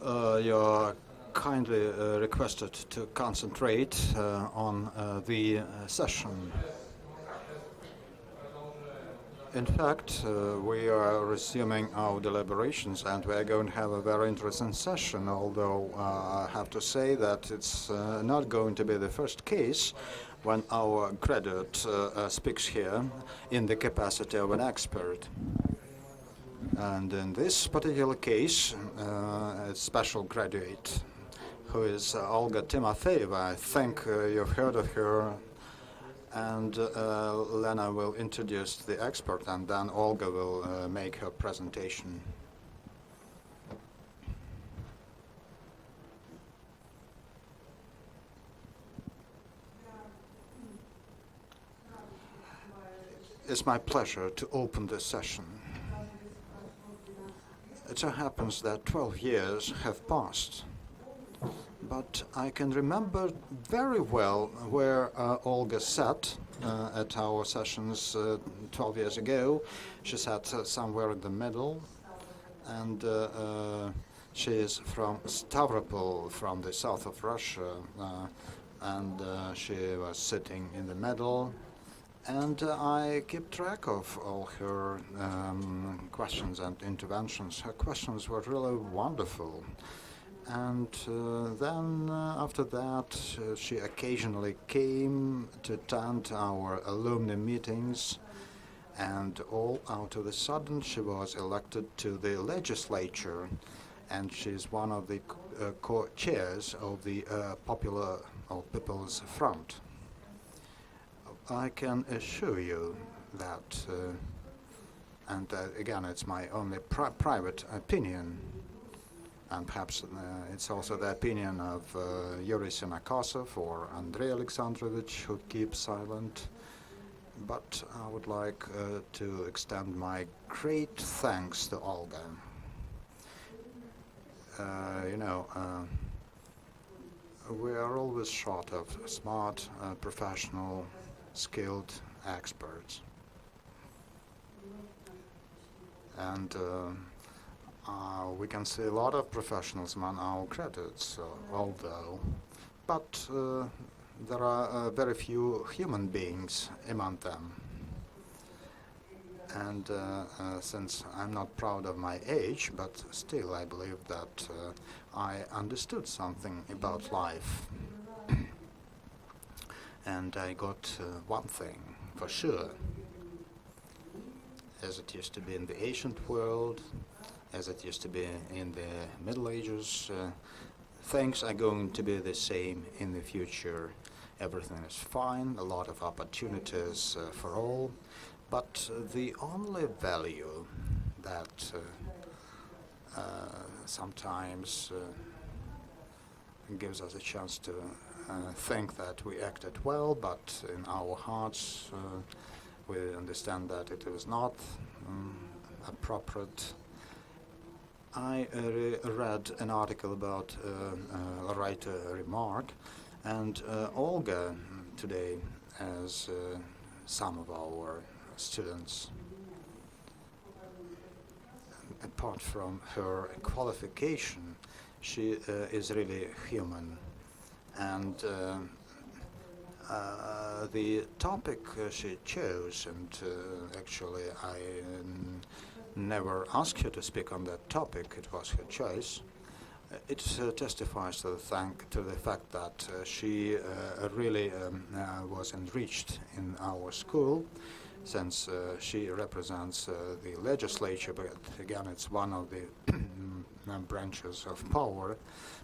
You're kindly requested to concentrate on the session. In fact, we are resuming our deliberations and we are going to have a very interesting session, although I have to say that it's not going to be the first case when our graduate speaks here in the capacity of an expert. And in this particular case, a special graduate, who is Olga Timofeeva. I think you've heard of her. And Lena will introduce the expert, and then Olga will make her presentation. It's my pleasure to open this session. It so happens that 12 years have passed. But I can remember very well where Olga sat at our sessions 12 years ago. She sat somewhere in the middle, and she is from Stavropol, from the south of Russia, and she was sitting in the middle. And I keep track of all her questions and interventions. Her questions were really wonderful. And then after that, she occasionally came to attend our alumni meetings, and all out of a sudden she was elected to the legislature, and she's one of the co-chairs of the People's Front. I can assure you that, and again, it's my only private opinion, and perhaps it's also the opinion of Yuri Senakosov or Andrei Alexandrovich, who keep silent. But I would like to extend my great thanks to Olga. We are always short of smart, professional, skilled experts. And we can see a lot of professionals among our graduates, although, but there are very few human beings among them. And since I'm not proud of my age, but still I believe that I understood something about life. And I got one thing for sure. As it used to be in the ancient world, as it used to be in the Middle Ages, things are going to be the same in the future. Everything is fine, a lot of opportunities for all, but the only value that sometimes gives us a chance to think that we acted well, but in our hearts we understand that it is not appropriate. I read an article about a writer remark, and Olga today, as some of our students, apart from her qualification, she is really human. And the topic she chose, and actually I never asked her to speak on that topic, it was her choice. It testifies to the fact that she really was enriched in our school, since she represents the legislature, but again it's one of the branches of power.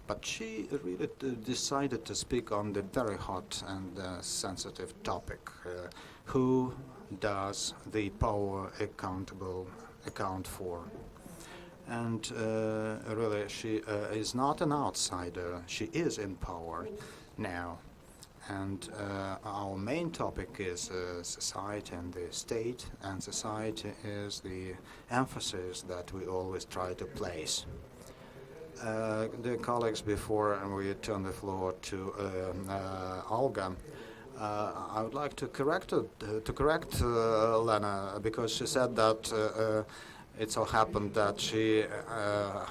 But she really decided to speak on the very hot and sensitive topic, who does the power account for? And really, she is not an outsider. She is in power now. And our main topic is society and the state, and society is the emphasis that we always try to place. The colleagues, before we turn the floor to Olga, I would like to correct Lena, because she said that It so happened that she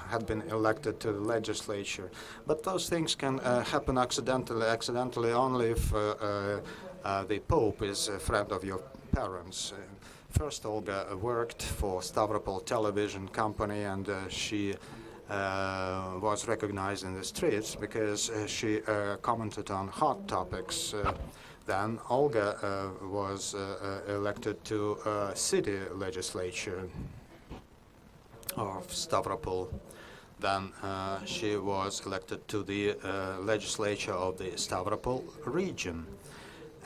had been elected to the legislature. But those things can happen accidentally only if the Pope is a friend of your parents. First, Olga worked for Stavropol television company, and she was recognized in the streets because she commented on hot topics. Then Olga was elected to city legislature of Stavropol. Then she was elected to the legislature of the Stavropol region.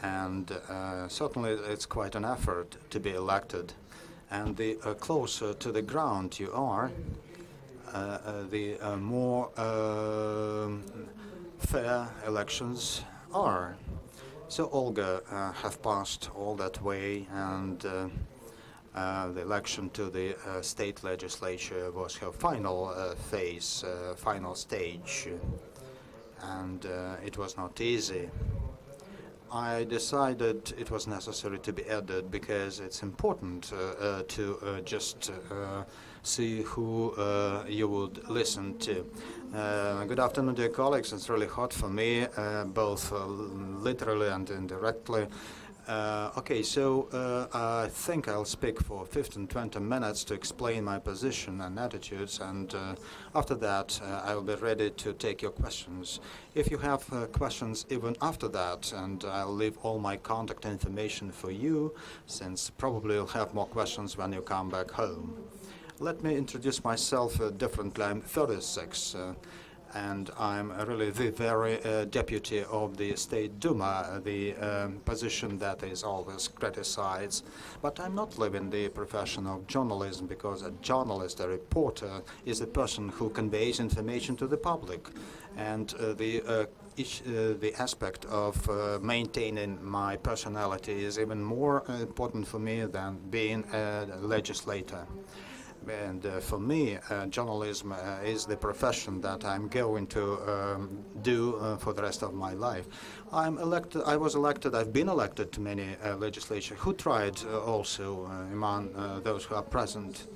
And certainly it's quite an effort to be elected. And the closer to the ground you are, the more fair elections are. So Olga have passed all that way, and the election to the state legislature was her final phase, final stage, and it was not easy. I decided it was necessary to be added because it's important to just see who you would listen to. Good afternoon, dear colleagues. It's really hot for me, both literally and indirectly. Okay, so I think I'll speak for 15-20 minutes to explain my position and attitudes, and after that I will be ready to take your questions. If you have questions even after that, and I'll leave all my contact information for you, since probably you'll have more questions when you come back home. Let me introduce myself differently. I'm 36. And I'm really the very deputy of the State Duma, the position that is always criticized. But I'm not living the profession of journalism, because a journalist, a reporter, is a person who conveys information to the public. And the aspect of maintaining my personality is even more important for me than being a legislator. And for me, journalism is the profession that I'm going to do for the rest of my life. I was elected, I've been elected to many legislatures who tried also among those who are present.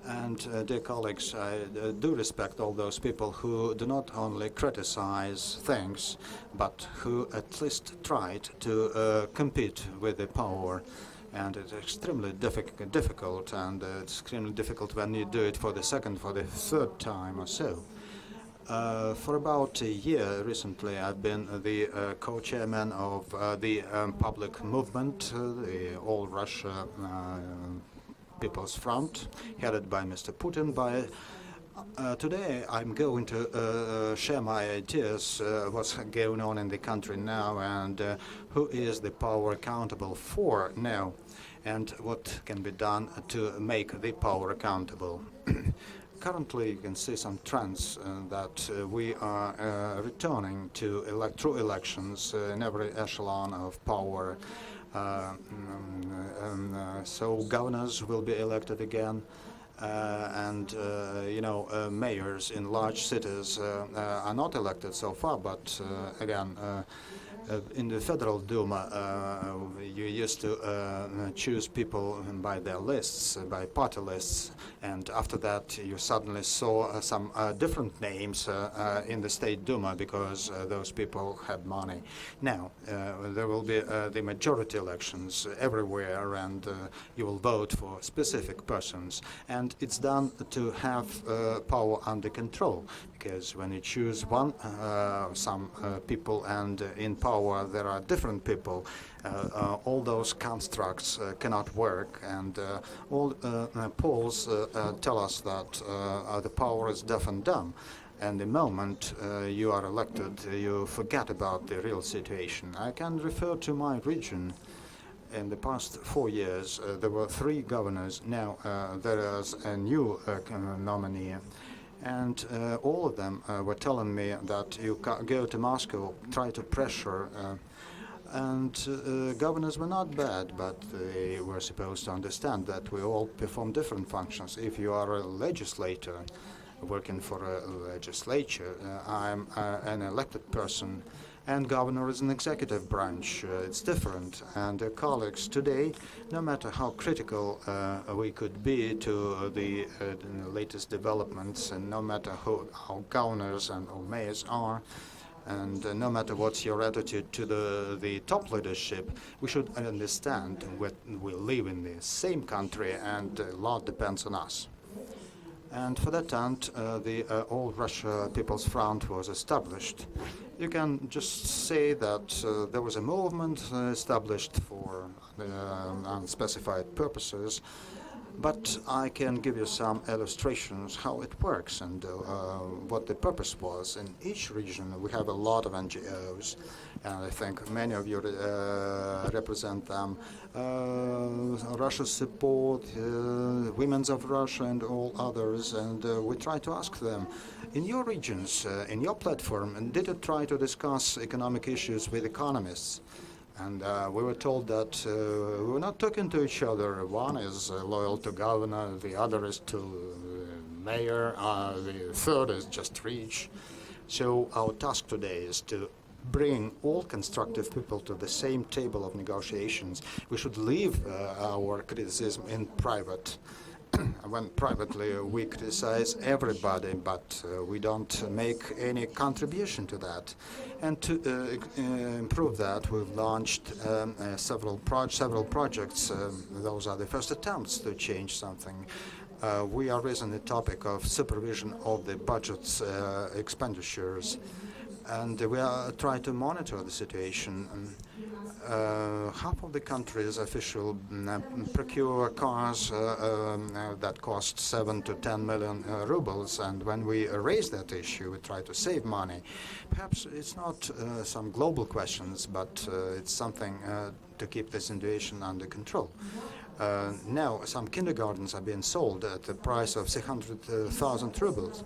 And dear colleagues, I do respect all those people who do not only criticize things, but who at least tried to compete with the power. And it's extremely difficult, and it's extremely difficult when you do it for the second, for the third time or so. For about a year recently, I've been the co-chairman of the public movement, the All Russia People's Front, headed by Mr. Putin. Today, I'm going to share my ideas, what's going on in the country now, and who is the power accountable for now, and what can be done to make the power accountable. Currently, you can see some trends that we are returning to through elections in every echelon of power. So governors will be elected again. Mayors in large cities are not elected so far, but again, in the Federal Duma, you used to choose people by their lists, by party lists, and after that you suddenly saw some different names in the State Duma because those people had money. Now, there will be the majority elections everywhere, and you will vote for specific persons. And it's done to have power under control, because when you choose some people, and in power there are different people, all those constructs cannot work, and all polls tell us that the power is deaf and dumb. And the moment you are elected, you forget about the real situation. I can refer to my region. In the past 4 years, there were 3 governors. Now there is a new nominee. And all of them were telling me that you go to Moscow, try to pressure. Governors were not bad, but they were supposed to understand that we all perform different functions. If you are a legislator working for a legislature, I'm an elected person, and governor is an executive branch. It's different. And colleagues, today, no matter how critical we could be to the latest developments, and no matter how governors and or mayors are, and no matter what's your attitude to the top leadership, we should understand that we live in the same country and a lot depends on us. And for that end, the All Russia People's Front was established. You can just say that there was a movement established for unspecified purposes, but I can give you some illustrations how it works and what the purpose was. In each region, we have a lot of NGOs, and I think many of you represent them. Russia Support, Women's of Russia, and all others, and we try to ask them, in your regions, in your platform, did you try to discuss economic issues with economists? And we were told that we were not talking to each other. One is loyal to governor, the other is to mayor, the third is just rich. So our task today is to bring all constructive people to the same table of negotiations. We should leave our criticism in private. When privately we criticize everybody, but we don't make any contribution to that. And to improve that, we've launched several projects. Those are the first attempts to change something. We are raising the topic of supervision of the budget's expenditures, and we are trying to monitor the situation. Half of the country's officials procure cars that cost 7 to 10 million rubles, and when we raise that issue, we try to save money. Perhaps it's not some global questions, but it's something to keep the situation under control. Now, some kindergartens are being sold at the price of 600,000 rubles,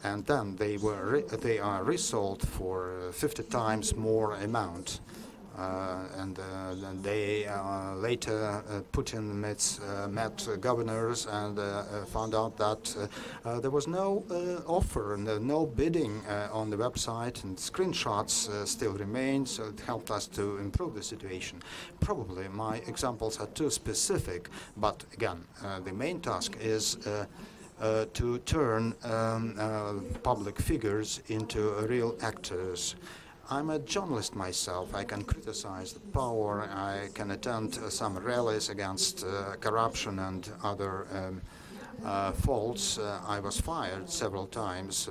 and then they are resold for 50 times more amount. And they later Putin met governors and found out that there was no offer and no bidding on the website, and screenshots still remain, so it helped us to improve the situation. Probably my examples are too specific, but again, the main task is to turn public figures into real actors. I'm a journalist myself. I can criticize the power. I can attend some rallies against corruption and other faults. I was fired several times.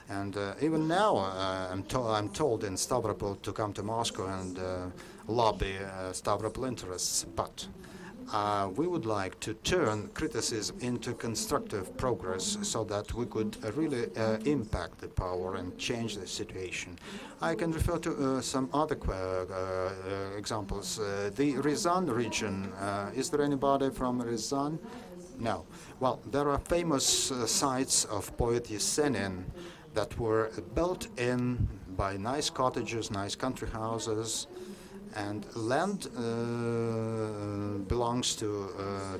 And even now, I'm told in Stavropol to come to Moscow and lobby Stavropol interests. But we would like to turn criticism into constructive progress so that we could really impact the power and change the situation. I can refer to some other examples. The Ryazan region, is there anybody from Ryazan? No. Well, there are famous sites of poet Yesenin that were built in by nice cottages, nice country houses, and land belongs to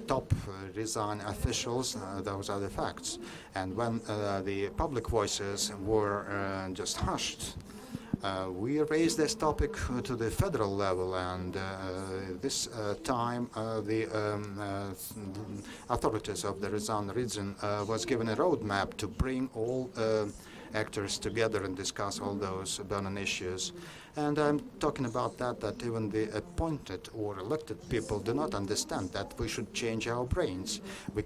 top Ryazan officials. Those are the facts. And when the public voices were just hushed, we raised this topic to the federal level, and this time the authorities of the Ryazan region was given a roadmap to bring all actors together and discuss all those burning issues. And I'm talking about that even the appointed or elected people do not understand that we should change our brains.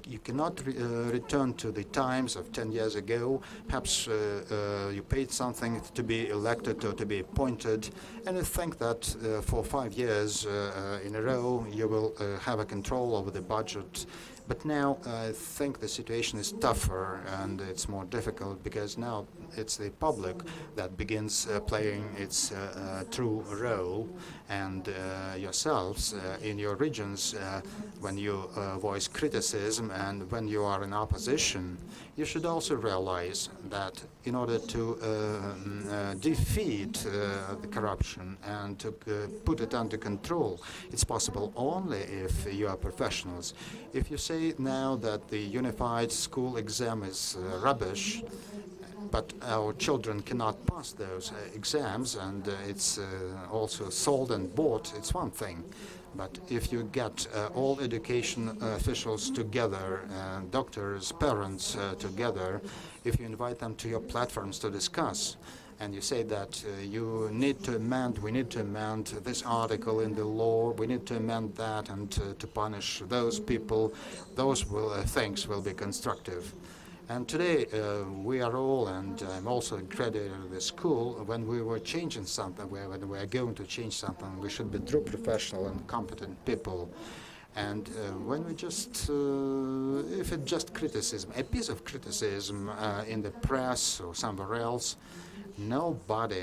You cannot return to the times of 10 years ago. Perhaps you paid something to be elected or to be appointed, and you think that for 5 years in a row you will have a control over the budget. But now I think the situation is tougher and it's more difficult, because now it's the public that begins playing its true role, and yourselves in your regions, when you voice criticism and when you are in opposition, you should also realize that in order to defeat the corruption and to put it under control, it's possible only if you are professionals. If you say now that the unified school exam is rubbish, but our children cannot pass those exams, and it's also sold and bought. It's one thing. But if you get all education officials together, doctors, parents together, if you invite them to your platforms to discuss, and you say that you need to amend, we need to amend this article in the law, we need to amend that, and to punish those people, those things will be constructive. And today we are all, and I'm also a graduate of the school, when we were changing something, when we are going to change something, we should be true professional and competent people. And when we just, if it's just criticism, a piece of criticism in the press or somewhere else, nobody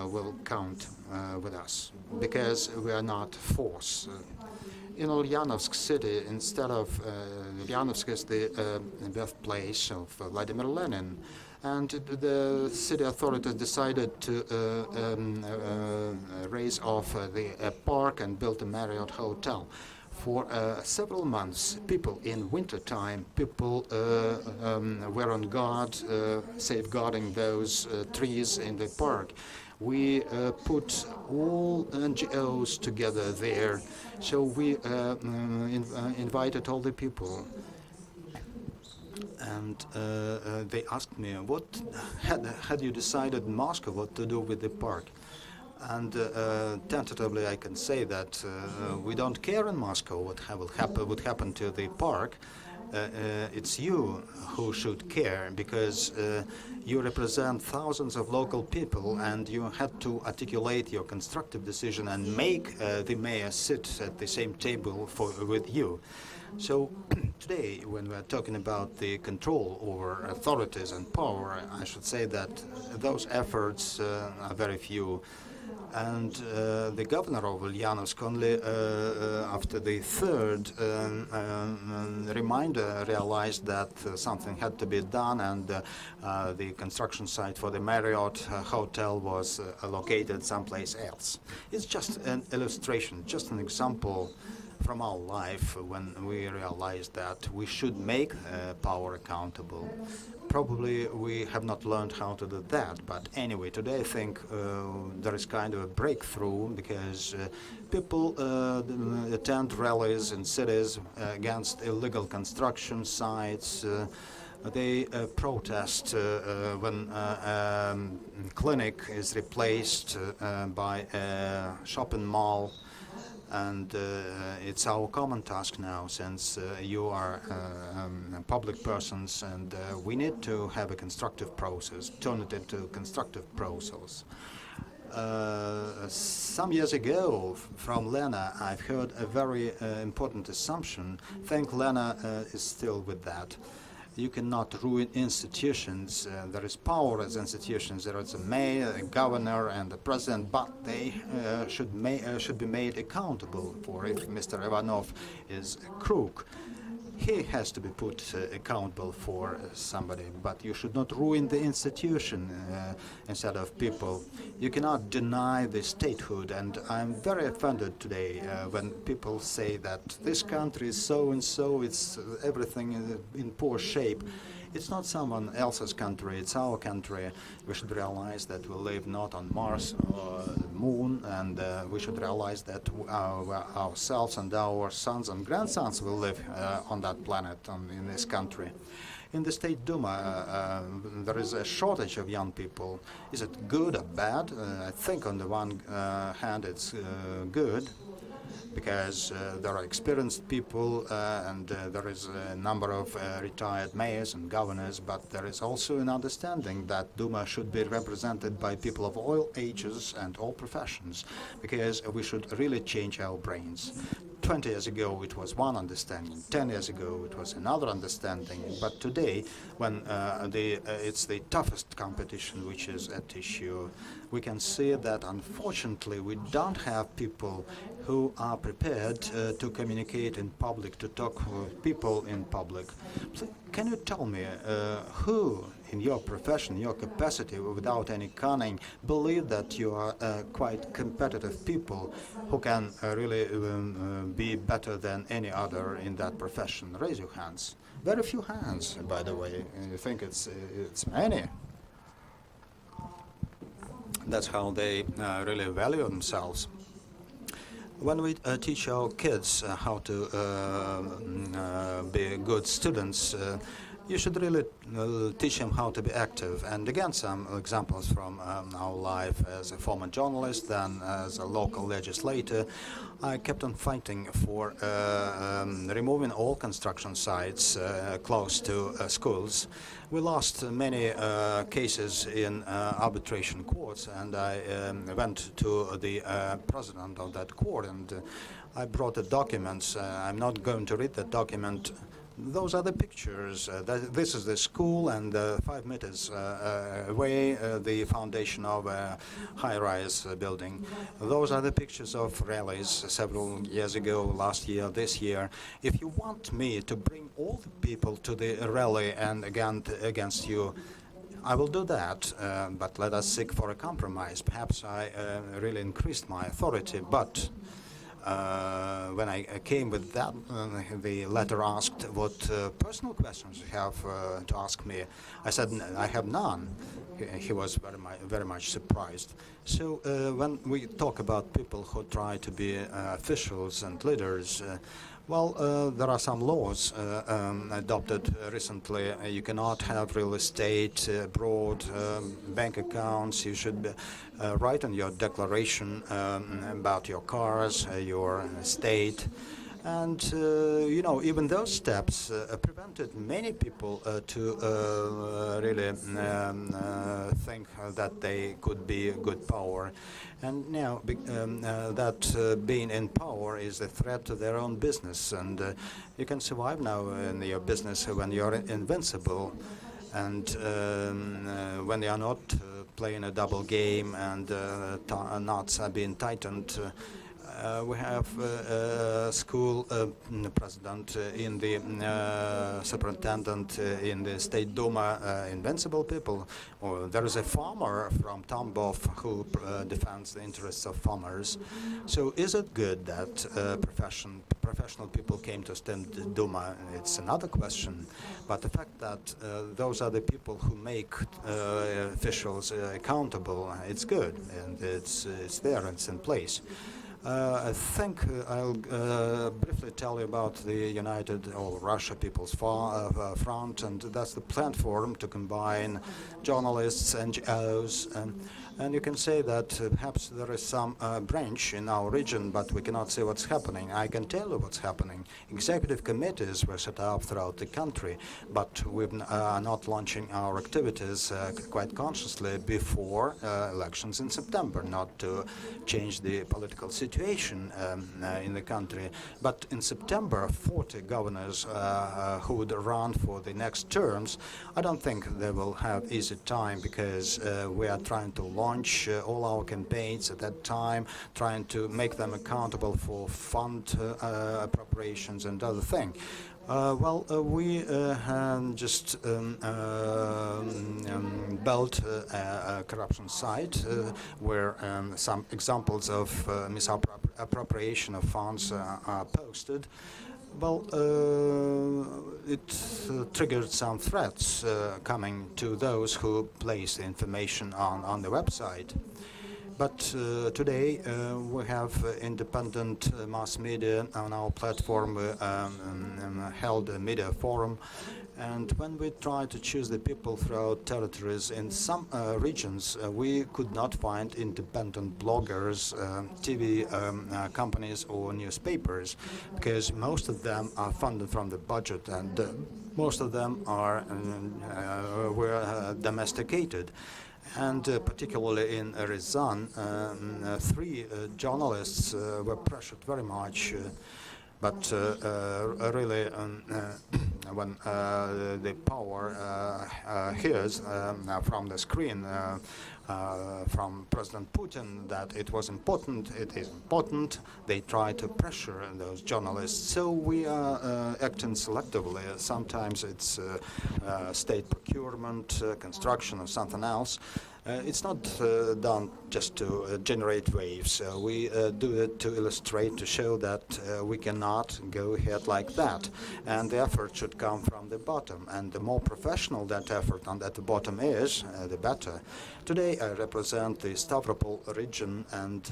will count with us, because we are not force. In Ulyanovsk city, instead of Ulyanovsk is the birthplace of Vladimir Lenin, and the city authorities decided to raise off the park and build a Marriott hotel. For several months, people in winter time, people were on guard, safeguarding those trees in the park. We put all NGOs together there, so we invited all the people. And they asked me, what had you decided in Moscow what to do with the park? And tentatively I can say that we don't care in Moscow what would happen to the park. It's you who should care, because you represent thousands of local people, and you had to articulate your constructive decision and make the mayor sit at the same table with you. So today, when we're talking about the control over authorities and power, I should say that those efforts are very few. And the governor of Ulyanovsk only after the third reminder realized that something had to be done, and the construction site for the Marriott hotel was located someplace else. It's just an illustration, just an example from our life when we realized that we should make power accountable. Probably we have not learned how to do that, but anyway, today I think there is kind of a breakthrough, because people attend rallies in cities against illegal construction sites. They protest when a clinic is replaced by a shopping mall. And it's our common task now, since you are public persons, and we need to have a constructive process, turn it into a constructive process. Some years ago, from Lena, I've heard a very important assumption. I think Lena is still with that. You cannot ruin institutions. There is power as institutions. There is a mayor, a governor, and a president, but they should be made accountable for. If Mr. Ivanov is a crook, he has to be put accountable for somebody, but you should not ruin the institution instead of people. You cannot deny the statehood, and I'm very offended today when people say that this country is so and so, it's everything in poor shape. It's not someone else's country, it's our country. We should realize that we live not on Mars or the moon, and we should realize that ourselves and our sons and grandsons will live on that planet, in this country. In the State Duma, there is a shortage of young people. Is it good or bad? I think on the one hand it's good, because there are experienced people and there is a number of retired mayors and governors, but there is also an understanding that Duma should be represented by people of all ages and all professions, because we should really change our brains. 20 years ago it was one understanding, 10 years ago it was another understanding, but today, when it's the toughest competition which is at issue, we can see that unfortunately we don't have people who are prepared to communicate in public, to talk with people in public. So can you tell me who in your profession, your capacity, without any cunning, believe that you are quite competitive people who can really be better than any other in that profession? Raise your hands. Very few hands, by the way. You think it's many? That's how they really value themselves. When we teach our kids how to be good students, you should really teach them how to be active. And again, some examples from our life as a former journalist, then as a local legislator. I kept on fighting for removing all construction sites close to schools. We lost many cases in arbitration courts, and I went to the president of that court, and I brought the documents. I'm not going to read the document. Those are the pictures. This is the school, and 5 meters away, the foundation of a high-rise building. Those are the pictures of rallies several years ago, last year, this year. If you want me to bring all the people to the rally and against you, I will do that, but let us seek for a compromise. Perhaps I really increased my authority, but when I came with that, the letter asked what personal questions you have to ask me. I said, I have none. He was very much surprised. So when we talk about people who try to be officials and leaders, well, there are some laws adopted recently. You cannot have real estate abroad, bank accounts. You should write in your declaration about your cars, your estate. And, you know, even those steps prevented many people to really think that they could be a good power. And now that being in power is a threat to their own business. And you can survive now in your business when you're invincible. And when you are not playing a double game and knots are being tightened, we have a school president in the superintendent in the State Duma, invincible people. Or there is a farmer from Tambov who defends the interests of farmers. So is it good that professional people came to State Duma? It's another question. But the fact that those are the people who make officials accountable, it's good, and it's there, it's in place. I think I'll briefly tell you about the United or Russia People's Front, and that's the platform to combine journalists, NGOs, and you can say that perhaps there is some branch in our region, but we cannot say what's happening. I can tell you what's happening. Executive committees were set up throughout the country, but we are not launching our activities quite consciously before elections in September, not to change the political situation in the country. But in September, 40 governors who would run for the next terms, I don't think they will have easy time, because we are trying to launch all our campaigns at that time, trying to make them accountable for fund appropriations and other things. We just built a corruption site where some examples of misappropriation of funds are posted. Well, it triggered some threats coming to those who place the information on the website. But today we have independent mass media on our platform. We held a media forum, and when we tried to choose the people throughout territories in some regions, we could not find independent bloggers, TV companies or newspapers, because most of them are funded from the budget, and most of them were domesticated. And particularly in Ryazan, 3 journalists were pressured very much. But really, when the power hears from the screen from President Putin that it was important, it is important, they try to pressure those journalists. So we are acting selectively. Sometimes it's state procurement, construction, or something else. It's not done just to generate waves. We do it to illustrate, to show that we cannot go ahead like that. And the effort should come from the bottom. And the more professional that effort on at the bottom is, the better. Today, I represent the Stavropol region, and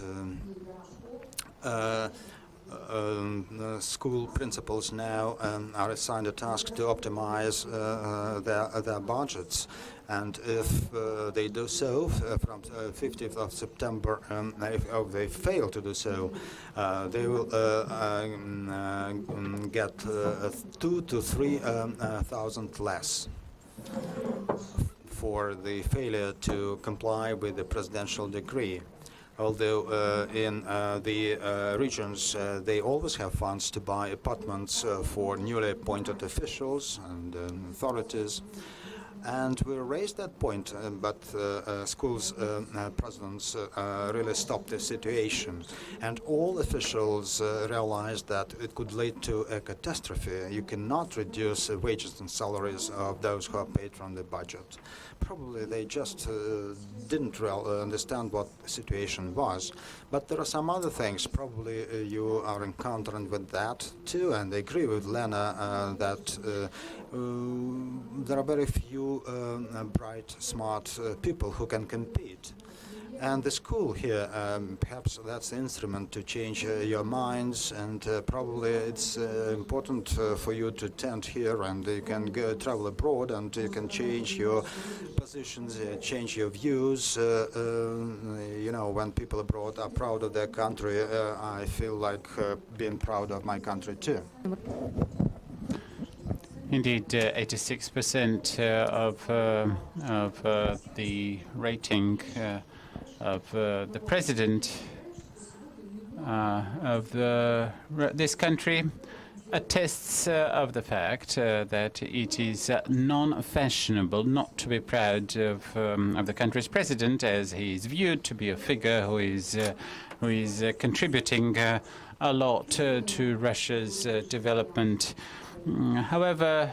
school principals now are assigned a task to optimize their budgets. And if they do so from 15th of September, if they fail to do so, they will get 2,000 to 3,000 less for the failure to comply with the presidential decree. Although in the regions they always have funds to buy apartments for newly appointed officials and authorities. And we raised that point, but schools presidents really stopped the situation. And all officials realized that it could lead to a catastrophe. You cannot reduce wages and salaries of those who are paid from the budget. Probably they just didn't understand what the situation was. But there are some other things. Probably you are encountering with that too, and I agree with Lena that there are very few bright, smart people who can compete. And the school here, perhaps that's the instrument to change your minds, and probably it's important for you to attend here, and you can go travel abroad, and you can change your positions, change your views. You know, when people abroad are proud of their country, I feel like being proud of my country too. Indeed, 86% of the rating of the president of this country attests of the fact that it is non-fashionable not to be proud of the country's president, as he is viewed to be a figure who is contributing a lot to Russia's development. However,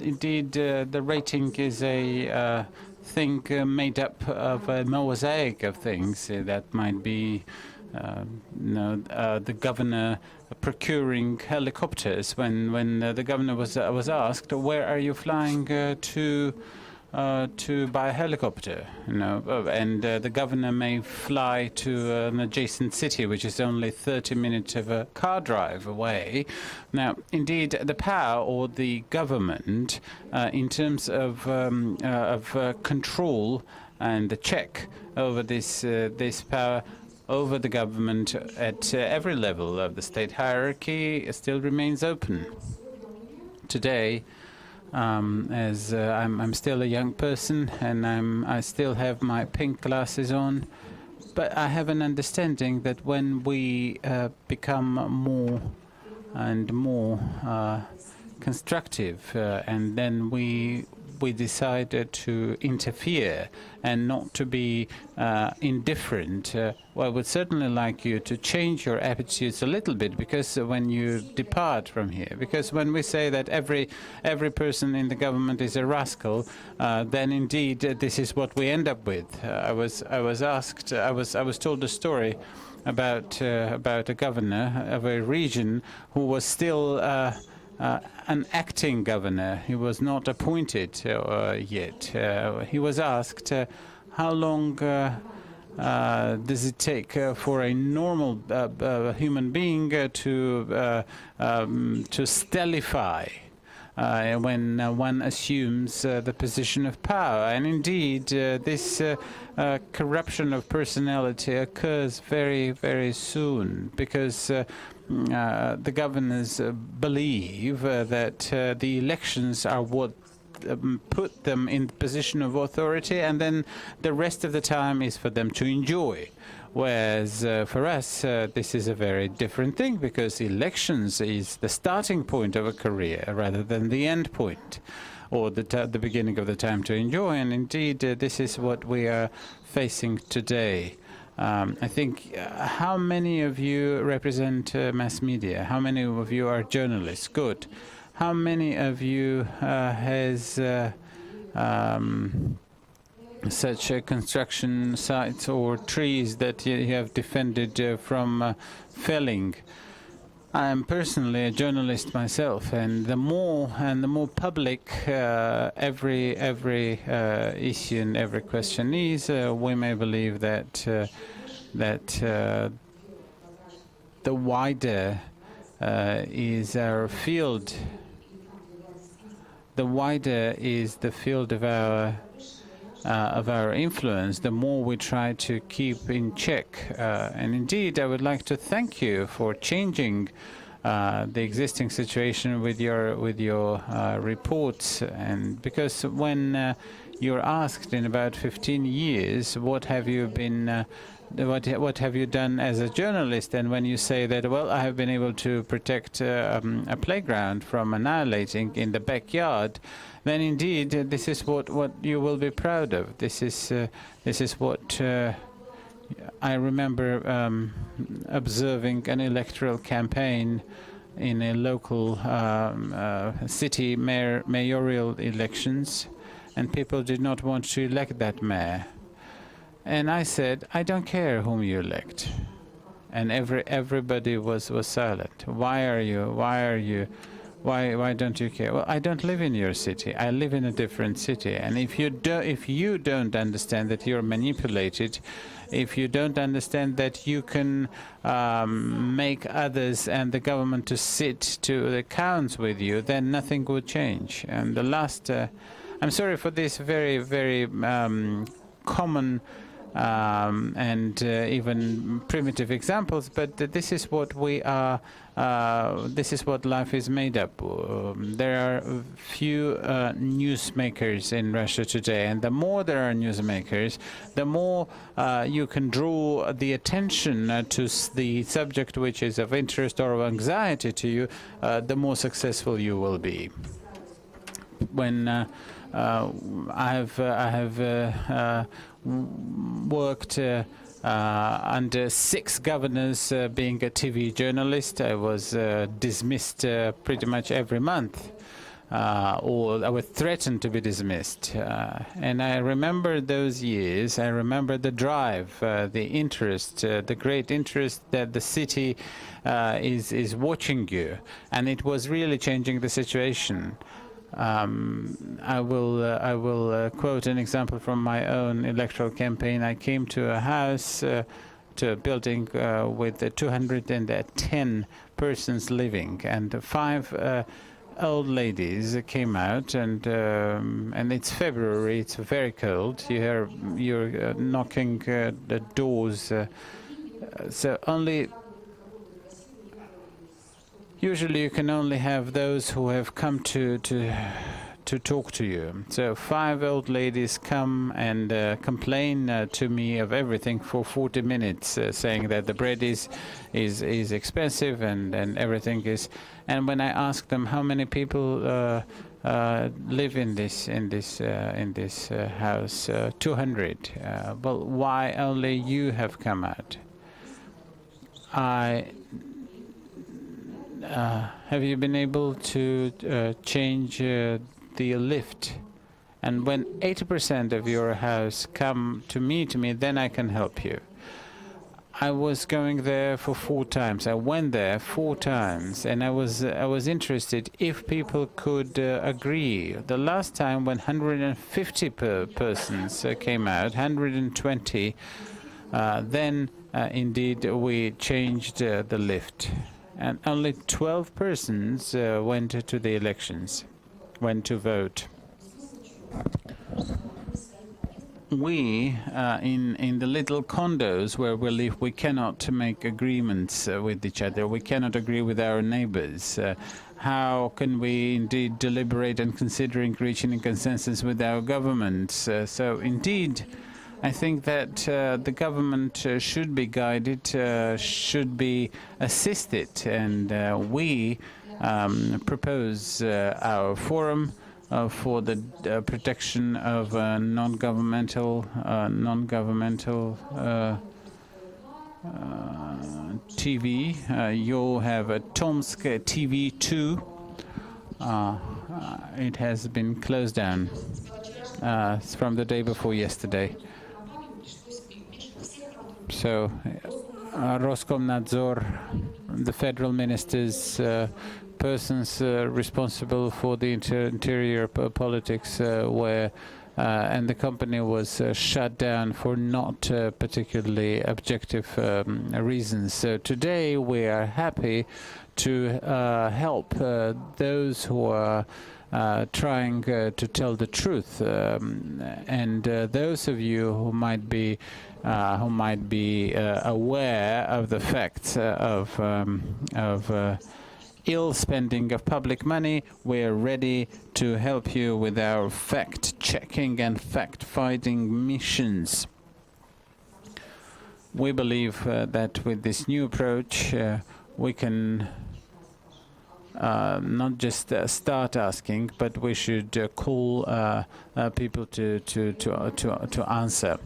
indeed, the rating is a thing made up of a mosaic of things. That might be the governor procuring helicopters. When the governor was asked, "Where are you flying to buy a helicopter?" And the governor may fly to an adjacent city, which is only 30 minutes of a car drive away. Now, indeed, the power or the government, in terms of control and the check over this power over the government at every level of the state hierarchy, still remains open. Today, as I'm still a young person, and I still have my pink glasses on, but I have an understanding that when we become more and more constructive, and then we decided to interfere and not to be indifferent. Well, I would certainly like you to change your attitudes a little bit, because when you depart from here, because when we say that every person in the government is a rascal, then indeed this is what we end up with. I was told a story about a governor of a region who was still an acting governor. He was not appointed yet. He was asked, how long does it take for a normal human being to stellify when one assumes the position of power? And indeed, this corruption of personality occurs very, very soon, because the governors believe that the elections are what put them in the position of authority, and then the rest of the time is for them to enjoy. Whereas for us, this is a very different thing, because elections is the starting point of a career rather than the end point, or the beginning of the time to enjoy. And indeed, this is what we are facing today. I think, how many of you represent mass media? How many of you are journalists? Good. How many of you has such construction sites or trees that you have defended from felling? I'm personally a journalist myself, and the more public every issue and every question is, we may believe that the wider is our field, the wider is the field of our influence, the more we try to keep in check. And indeed, I would like to thank you for changing the existing situation with your reports. And because when you're asked in about 15 years, what have you been what have you done as a journalist? And when you say that, well, I have been able to protect a playground from annihilating in the backyard, then indeed this is what you will be proud of. This is what I remember observing an electoral campaign in a local city mayoral elections, and people did not want to elect that mayor. And I said, I don't care whom you elect. And everybody was silent. Why don't you care? Well, I don't live in your city. I live in a different city. And if you don't understand that you're manipulated, if you don't understand that you can make others and the government to sit to the accounts with you, then nothing will change. And the last, I'm sorry for this very, very common and even primitive examples, but this is what we are. This is what life is made up. There are few newsmakers in Russia today, and the more there are newsmakers, the more you can draw the attention to the subject which is of interest or of anxiety to you, the more successful you will be. When I have worked under 6 governors being a TV journalist. I was dismissed pretty much every month, or I was threatened to be dismissed. And I remember those years. I remember the drive, the interest, the great interest that the city is watching you, and it was really changing the situation. I will quote an example from my own electoral campaign. I came to a house, to a building with 210 persons living, and 5 old ladies came out, and it's February. It's very cold. You're knocking the doors. So only. Usually you can only have those who have come to talk to you. So 5 old ladies come and complain to me of everything for 40 minutes, saying that the bread is expensive and everything is. And when I ask them how many people live in this house, 200. Well, why only you have come out? Have you been able to change the lift? And when 80% of your house come to me, then I can help you. I was going there for 4 times. I went there 4 times, and I was interested if people could agree. The last time when 150 persons came out, 120, then indeed we changed the lift. And only 12 persons went to the elections, went to vote. We, in the little condos where we live, we cannot make agreements with each other. We cannot agree with our neighbors. How can we indeed deliberate and considering reaching a consensus with our governments? So indeed, I think that the government should be guided, should be assisted, and we propose our forum for the protection of non-governmental TV. You'll have a Tomsk TV 2. It has been closed down from the day before yesterday. So Roskomnadzor the federal ministers, persons responsible for the interior politics were and the company was shut down for not particularly objective reasons. So today we are happy to help those who are trying to tell the truth, and those of you who might be aware of the facts of ill spending of public money, we're ready to help you with our fact-checking and fact-finding missions. We believe that with this new approach, we can not just start asking, but we should call people to answer.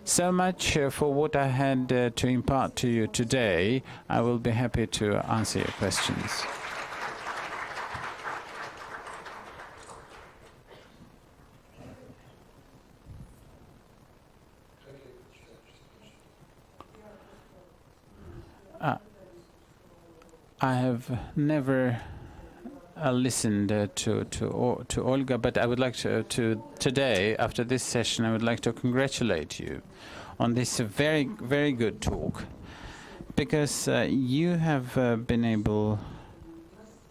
So much for what I had to impart to you today. I will be happy to answer your questions. I have never listened to Olga, but I would like to today, after this session, I would like to congratulate you on this very, very good talk, because you have been able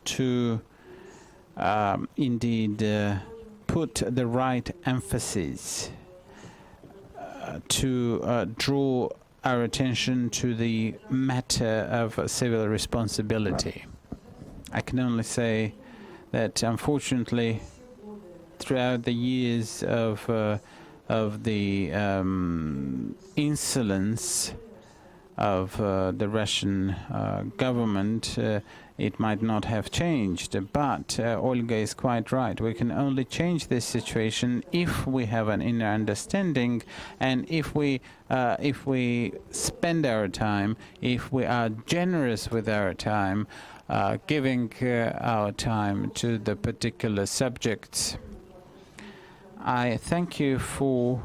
to indeed put the right emphasis to draw our attention to the matter of civil responsibility. I can only say that, unfortunately, throughout the years of the insolence of the Russian government, it might not have changed. But Olga is quite right. We can only change this situation if we have an inner understanding, and if we spend our time, if we are generous with our time, giving our time to the particular subjects. I thank you for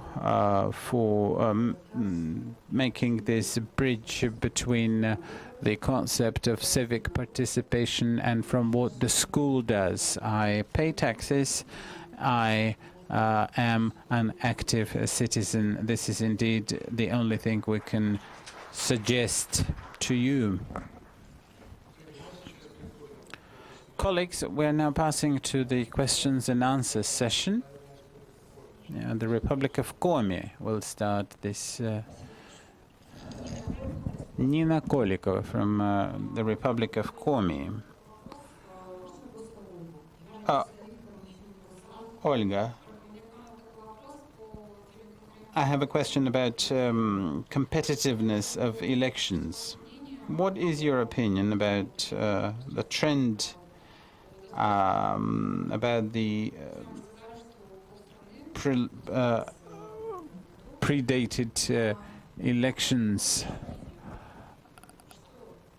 making this bridge between the concept of civic participation and from what the school does. I pay taxes. I am an active citizen. This is indeed the only thing we can suggest to you. Colleagues, we are now passing to the questions and answers session. The Republic of Komi will start this. Nina Kolikova from the Republic of Komi. Olga, I have a question about competitiveness of elections. What is your opinion about the trend, about the predated elections?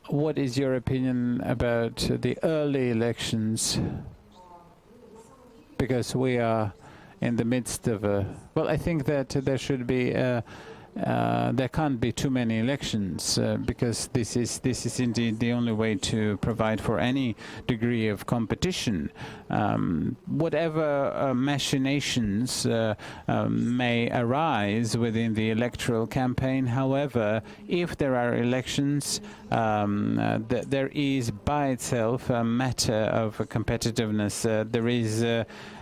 What is your opinion about the early elections? Because we are in the midst of a... Well, I think that there should be... there can't be too many elections because this is indeed the only way to provide for any degree of competition. Whatever machinations may arise within the electoral campaign, however, if there are elections, there is by itself a matter of competitiveness. There is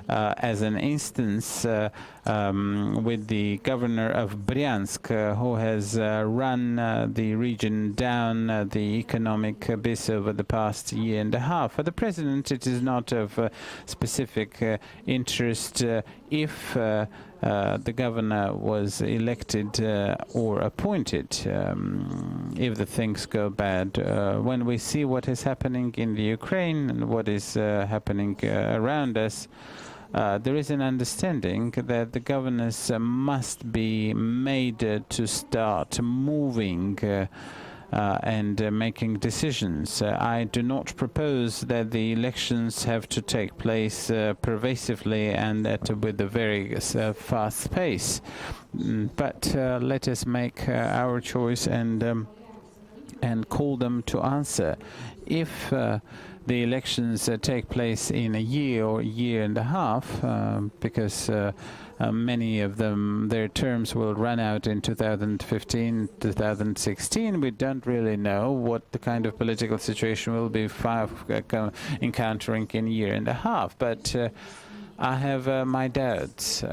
as an instance with the governor of Bryansk, who has run the region down the economic abyss over the past year and a half. For the president, it is not of specific interest if the governor was elected or appointed. If the things go bad, when we see what is happening in the Ukraine and what is happening around us, there is an understanding that the governors must be made to start moving and making decisions. I do not propose that the elections have to take place pervasively and with a very fast pace. But let us make our choice and and call them to answer. If the elections take place in a year or a year and a half, because many of them, their terms will run out in 2015, 2016. We don't really know what the kind of political situation will be encountering in a year and a half. But I have my doubts.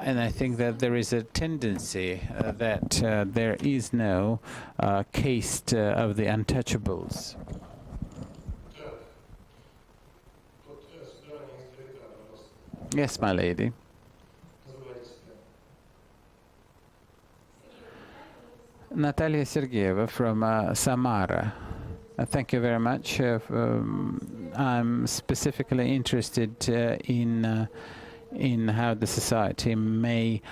And I think that there is a tendency that there is no caste of the untouchables. Yes, my lady. Natalia Sergeyeva from Samara. Thank you very much. I'm specifically interested in how the society may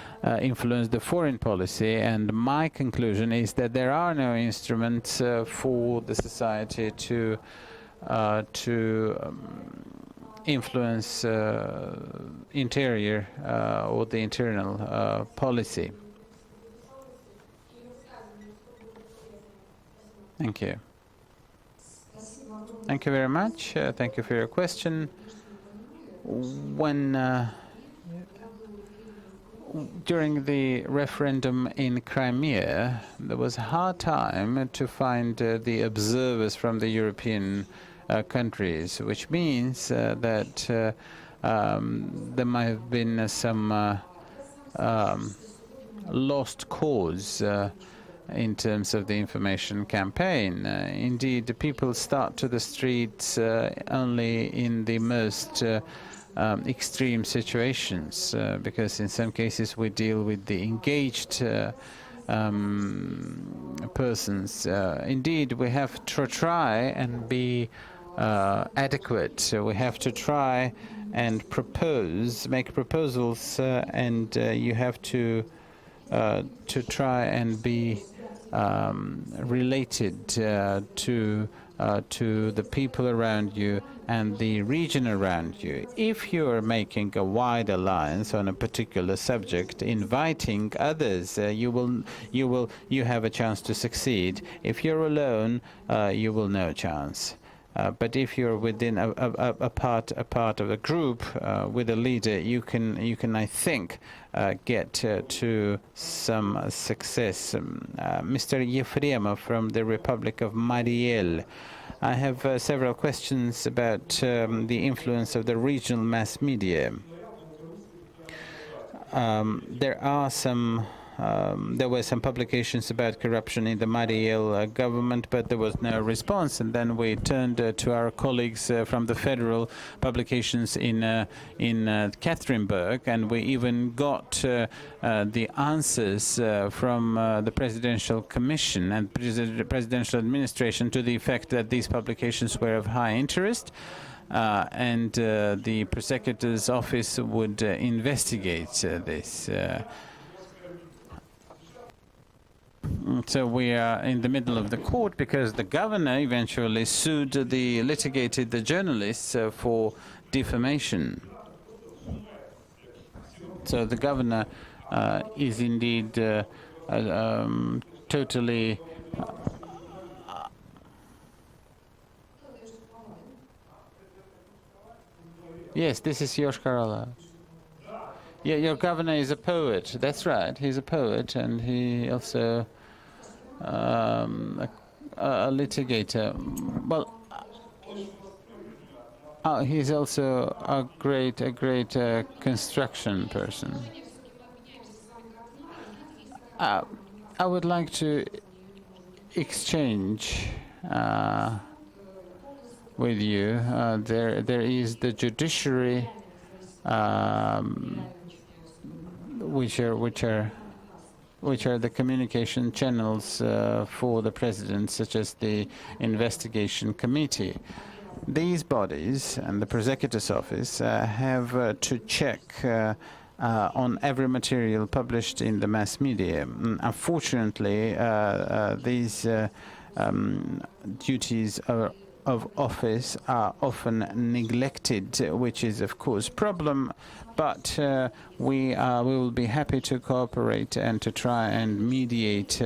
influence the foreign policy, and my conclusion is that there are no instruments for the society to influence interior or the internal policy. Thank you. Thank you very much. Thank you for your question. When during the referendum in Crimea, there was a hard time to find the observers from the European countries, which means that there might have been some lost cause in terms of the information campaign. Indeed, the people start to the streets only in the most extreme situations, because in some cases we deal with the engaged persons. Indeed, we have to try and be adequate. We have to try and make proposals, and you have to try and be related to the people around you and the region around you. If you are making a wide alliance on a particular subject, inviting others, you have a chance to succeed. If you're alone, you will no chance. But if you're within a part of a group with a leader, you can I think get to some success. Mr. Yefremov from the Republic of Mariel. I have several questions about the influence of the regional mass media. There were some publications about corruption in the Mariel government, but there was no response. And then we turned to our colleagues from the federal publications in Katerinburg, and we even got the answers from the Presidential Commission and the Presidential Administration to the effect that these publications were of high interest. And the prosecutor's office would investigate this. So we are in the middle of the court because the governor eventually litigated the journalists for defamation. So the governor is indeed totally Yes, this is Yoshkarola. Yeah, your governor is a poet. That's right. He's a poet, and he also a litigator. Well, he's also a great construction person. I would like to exchange with you. There is the judiciary, which are the communication channels for the president, such as the investigation committee. These bodies and the prosecutor's office have to check on every material published in the mass media. Unfortunately, these duties are of office are often neglected, which is, of course, a problem. But we will be happy to cooperate and to try and mediate.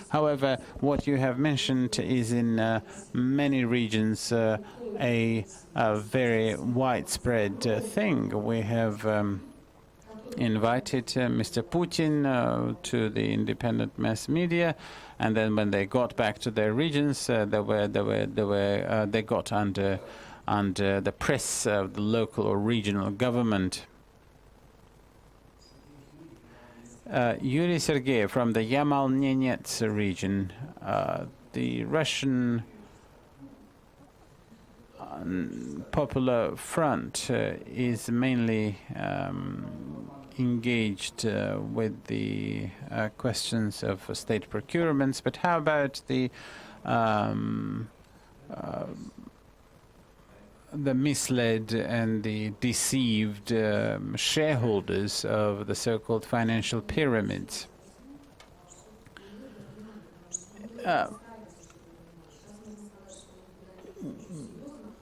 However, what you have mentioned is in many regions a very widespread thing. We have invited Mr. Putin to the independent mass media, and then when they got back to their regions, they got under the press of the local or regional government. Yuri Sergeyev from the Yamal-Nenets region. The Russian Popular Front is mainly engaged with the questions of state procurements, but how about the misled and the deceived shareholders of the so-called financial pyramids?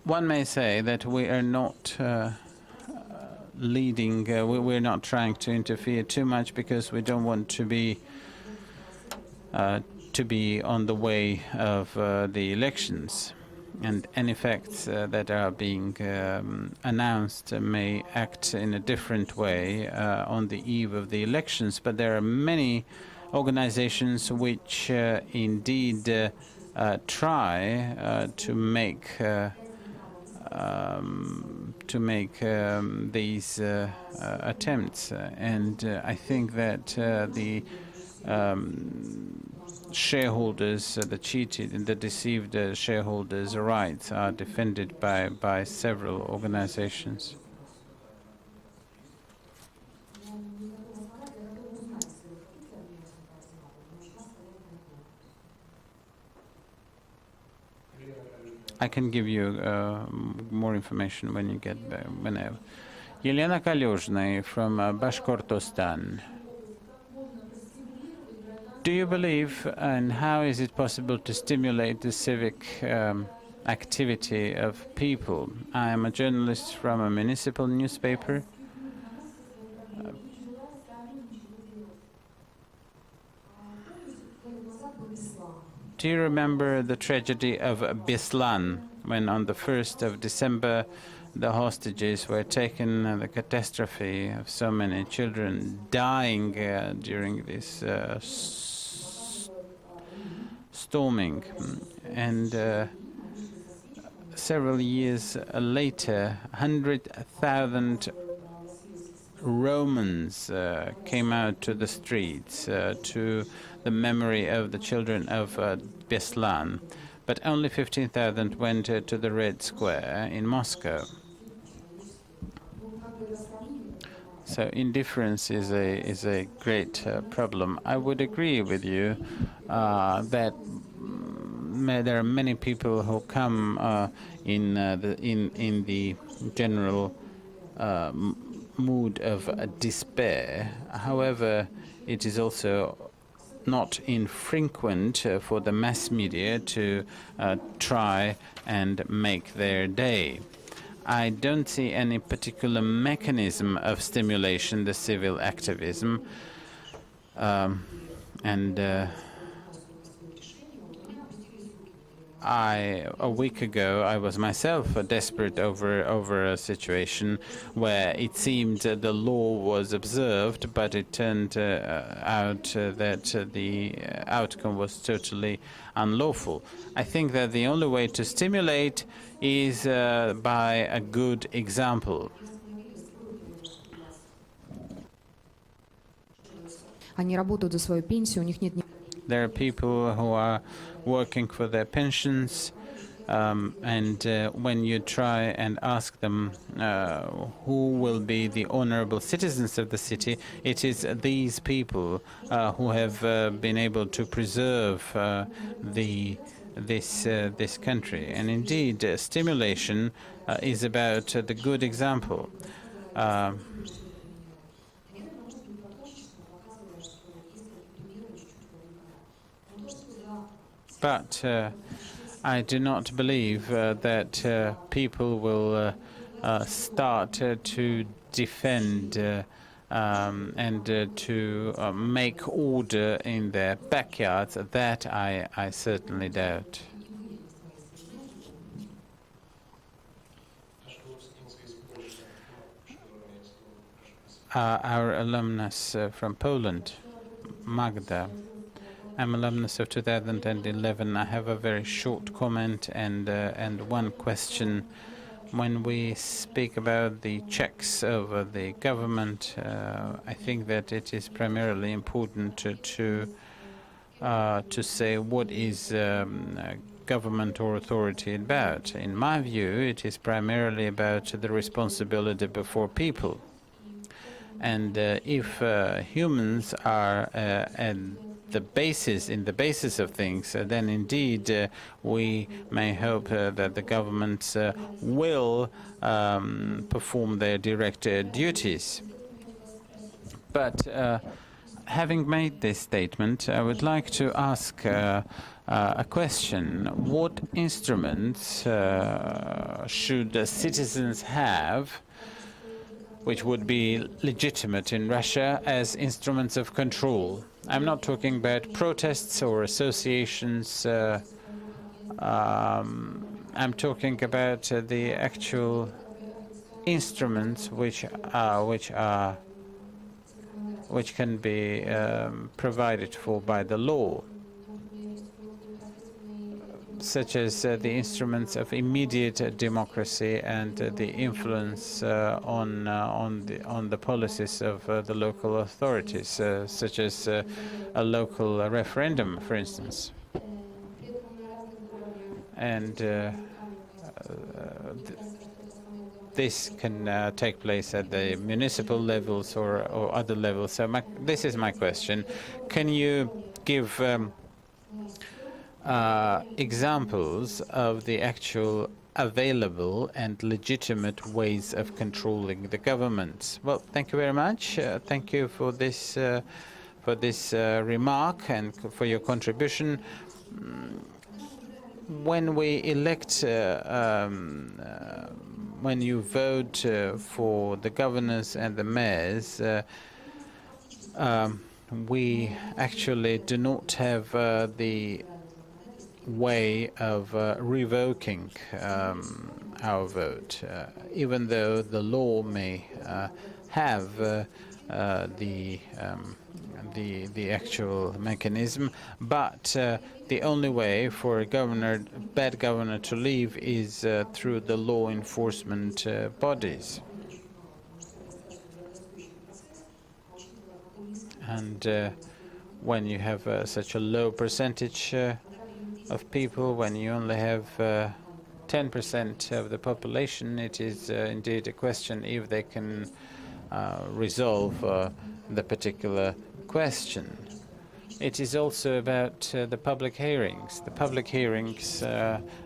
One may say that we are not leading, we're not trying to interfere too much because we don't want to be on the way of the elections. And any facts that are being announced may act in a different way on the eve of the elections. But there are many organizations which indeed try to make these attempts. And I think that the shareholders, the cheated and the deceived shareholders' rights are defended by several organizations. I can give you more information when you get back, whenever. Елена Kaluzhny from Bashkortostan. Do you believe, and how is it possible to stimulate the civic activity of people? I am a journalist from a municipal newspaper. Do you remember the tragedy of Beslan, when on the 1st of December the hostages were taken, the catastrophe of so many children dying during this storming? And several years later, 100,000 Romans came out to the streets to the memory of the children of Beslan, but only 15,000 went to the Red Square in Moscow. So indifference is a great problem. I would agree with you that there are many people who come in the general mood of despair. However, it is also not infrequent for the mass media to try and make their day. I don't see any particular mechanism of stimulation, the civil activism, a week ago, I was myself desperate over a situation where it seemed the law was observed, but it turned out that the outcome was totally unlawful. I think that the only way to stimulate is by a good example. Они работают за свою пенсию, у них нет. There are people who are working for their pensions, and when you try and ask them who will be the honorable citizens of the city, it is these people who have been able to preserve this country. And indeed, stimulation is about the good example. But I do not believe that people will start to defend and to make order in their backyards. That I certainly doubt. Our alumnus from Poland, Magda. I'm alumnus of 2011. I have a very short comment and one question. When we speak about the checks over the government, I think that it is primarily important to say what is government or authority about. In my view, it is primarily about the responsibility before people. And if humans are in the basis of things, then indeed we may hope that the governments will perform their direct duties. But having made this statement, I would like to ask a question. What instruments should citizens have which would be legitimate in Russia as instruments of control? I'm not talking about protests or associations. I'm talking about the actual instruments which can be provided for by the law, such as the instruments of immediate democracy and the influence on the policies of the local authorities, such as a local referendum, for instance. And this can take place at the municipal levels or other levels. So this is my question. Can you give examples of the actual available and legitimate ways of controlling the government? Well, thank you very much. Thank you for this remark and for your contribution. When we elect, when you vote for the governors and the mayors, we actually do not have the way of revoking our vote, even though the law may have the actual mechanism. But the only way for a bad governor to leave is through the law enforcement bodies. And when you have such a low percentage of people, when you only have 10% of the population, it is indeed a question if they can resolve the particular question. It is also about the public hearings. The public hearings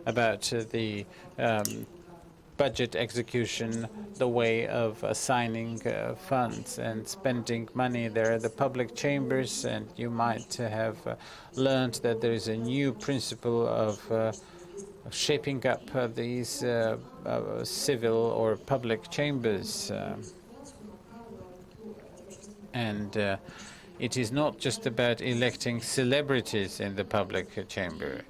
about the budget execution, the way of assigning funds and spending money. There are the public chambers, and you might have learned that there is a new principle of shaping up these civil or public chambers. And it is not just about electing celebrities in the public chamber.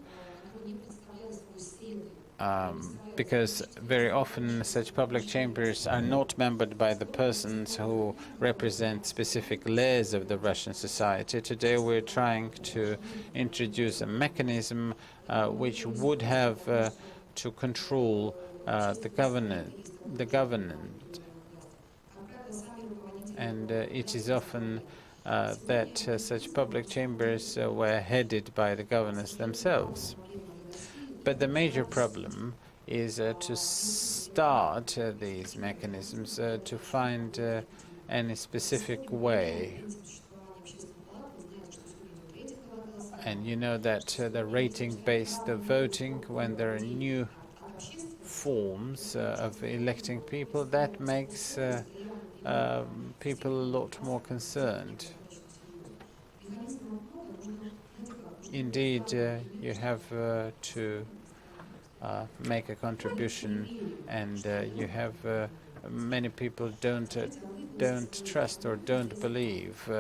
Because very often such public chambers are not membered by the persons who represent specific layers of the Russian society. Today we're trying to introduce a mechanism which would have to control the government. And it is often that such public chambers were headed by the governors themselves. But the major problem is to start these mechanisms, to find any specific way. And you know that the rating-based voting, when there are new forms of electing people, that makes people a lot more concerned. Indeed, you have to make a contribution, and you have many people don't trust or don't believe.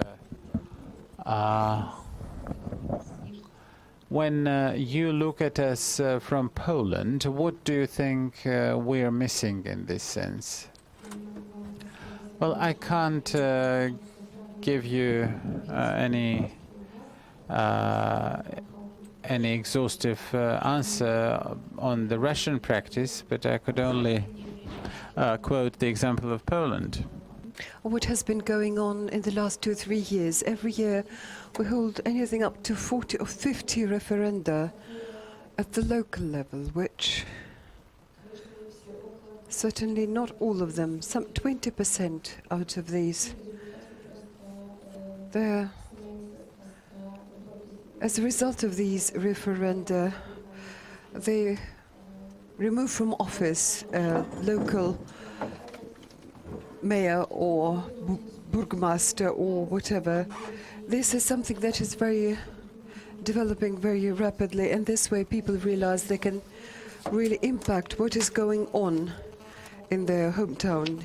When you look at us from Poland, what do you think we are missing in this sense? Well, I can't give you any exhaustive answer on the Russian practice, but I could only quote the example of Poland. What has been going on in the last 2 or 3 years? Every year we hold anything up to 40 or 50 referenda at the local level, which certainly not all of them, some 20% out of these. As a result of these referenda, they remove from office local mayor or burgmaster or whatever. This is something that is developing very rapidly, and this way people realize they can really impact what is going on in their hometown.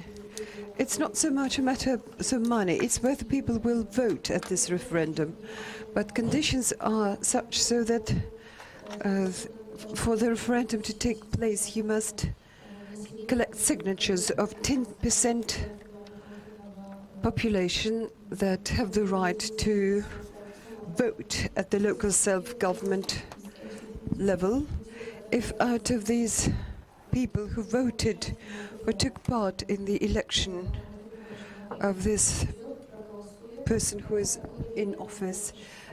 It's not so much a matter of money, it's whether people will vote at this referendum. But conditions are such so that for the referendum to take place, you must collect signatures of 10% population that have the right to vote at the local self-government level. If out of these people who voted or took part in the election of this person who is in office,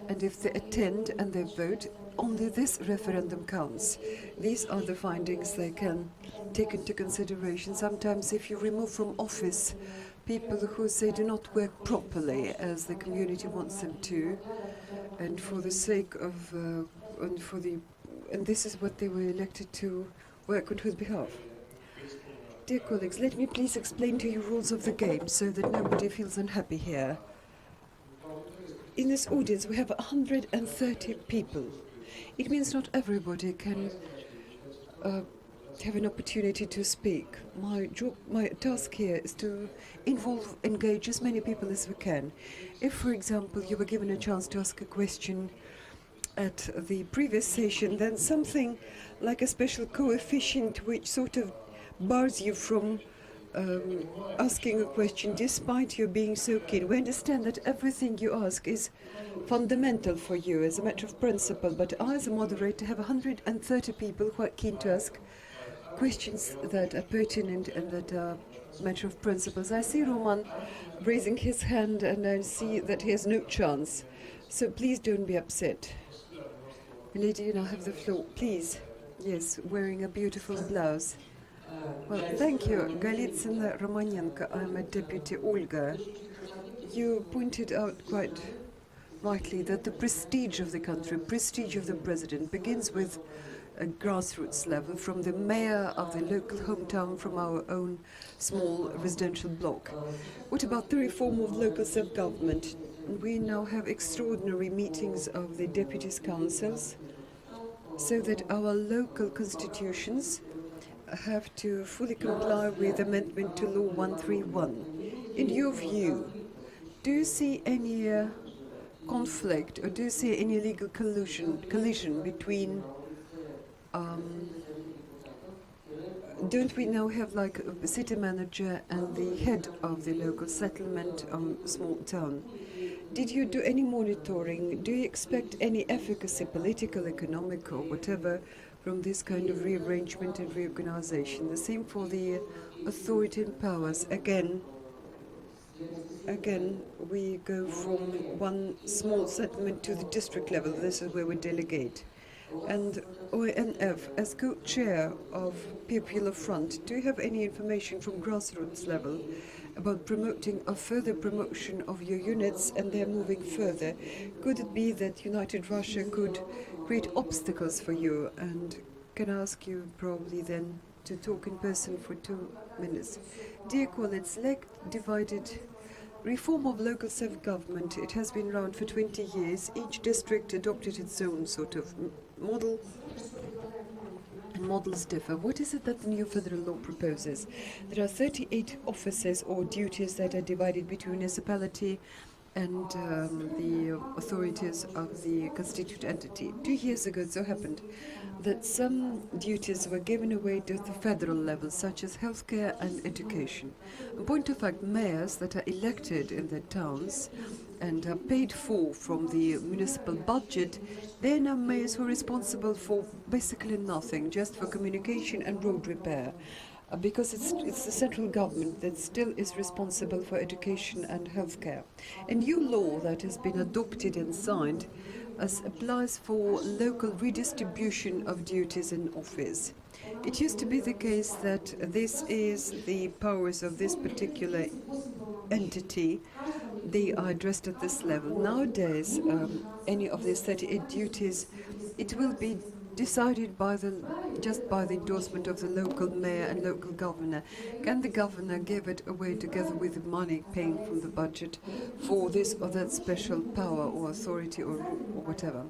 and if they attend and they vote, only this referendum counts. These are the findings they can take into consideration. Sometimes if you remove from office people who say do not work properly as the community wants them to, and for the sake of, and this is what they were elected to work on whose behalf. Dear colleagues, let me please explain to you rules of the game so that nobody feels unhappy here. In this audience we have 130 people. It means not everybody can have an opportunity to speak. My task here is to engage as many people as we can. If, for example, you were given a chance to ask a question at the previous session, then something like a special coefficient which sort of bars you from asking a question despite you being so keen. We understand that everything you ask is fundamental for you as a matter of principle, but I as a moderator have 130 people who are keen to ask questions that are pertinent and that are matter of principles. I see Roman raising his hand and I see that he has no chance, so please don't be upset. Lady, you now have the floor, please. Yes, wearing a beautiful blouse. Well, thank you. Golitsyno Romanenko, I'm a deputy Olga. You pointed out quite rightly that the prestige of the country, prestige of the president, begins with a grassroots level, from the mayor of the local hometown, from our own small residential block. What about the reform of local self-government? We now have extraordinary meetings of the deputies' councils, so that our local constitutions have to fully comply with Amendment to Law 131. In your view, do you see any conflict, or do you see any legal collision between don't we now have like a city manager and the head of the local settlement small town? Did you do any monitoring? Do you expect any efficacy, political, economic, or whatever, from this kind of rearrangement and reorganization? The same for the authority and powers. Again, we go from one small settlement to the district level. This is where we delegate. And ONF, as co-chair of Popular Front, do you have any information from grassroots level about promoting a further promotion of your units and they're moving further? Could it be that United Russia could create obstacles for you? And can I ask you probably then to talk in person for 2 minutes? Dear colleagues, divided reform of local self-government, it has been around for 20 years. Each district adopted its own sort of model. models differ. What is it that the new federal law proposes? There are 38 offices or duties that are divided between municipality and the authorities of the constituent entity. 2 years ago, it so happened that some duties were given away to the federal level, such as healthcare and education. In point of fact, mayors that are elected in their towns and are paid for from the municipal budget, they're now mayors who are responsible for basically nothing, just for communication and road repair. Because it's the central government that still is responsible for education and healthcare. A new law that has been adopted and signed applies for local redistribution of duties in office. It used to be the case that this is the powers of this particular entity. They are addressed at this level. Nowadays, any of these 38 duties, it will be decided by just by the endorsement of the local mayor and local governor. Can the governor give it away together with the money paying from the budget for this or that special power or authority or whatever?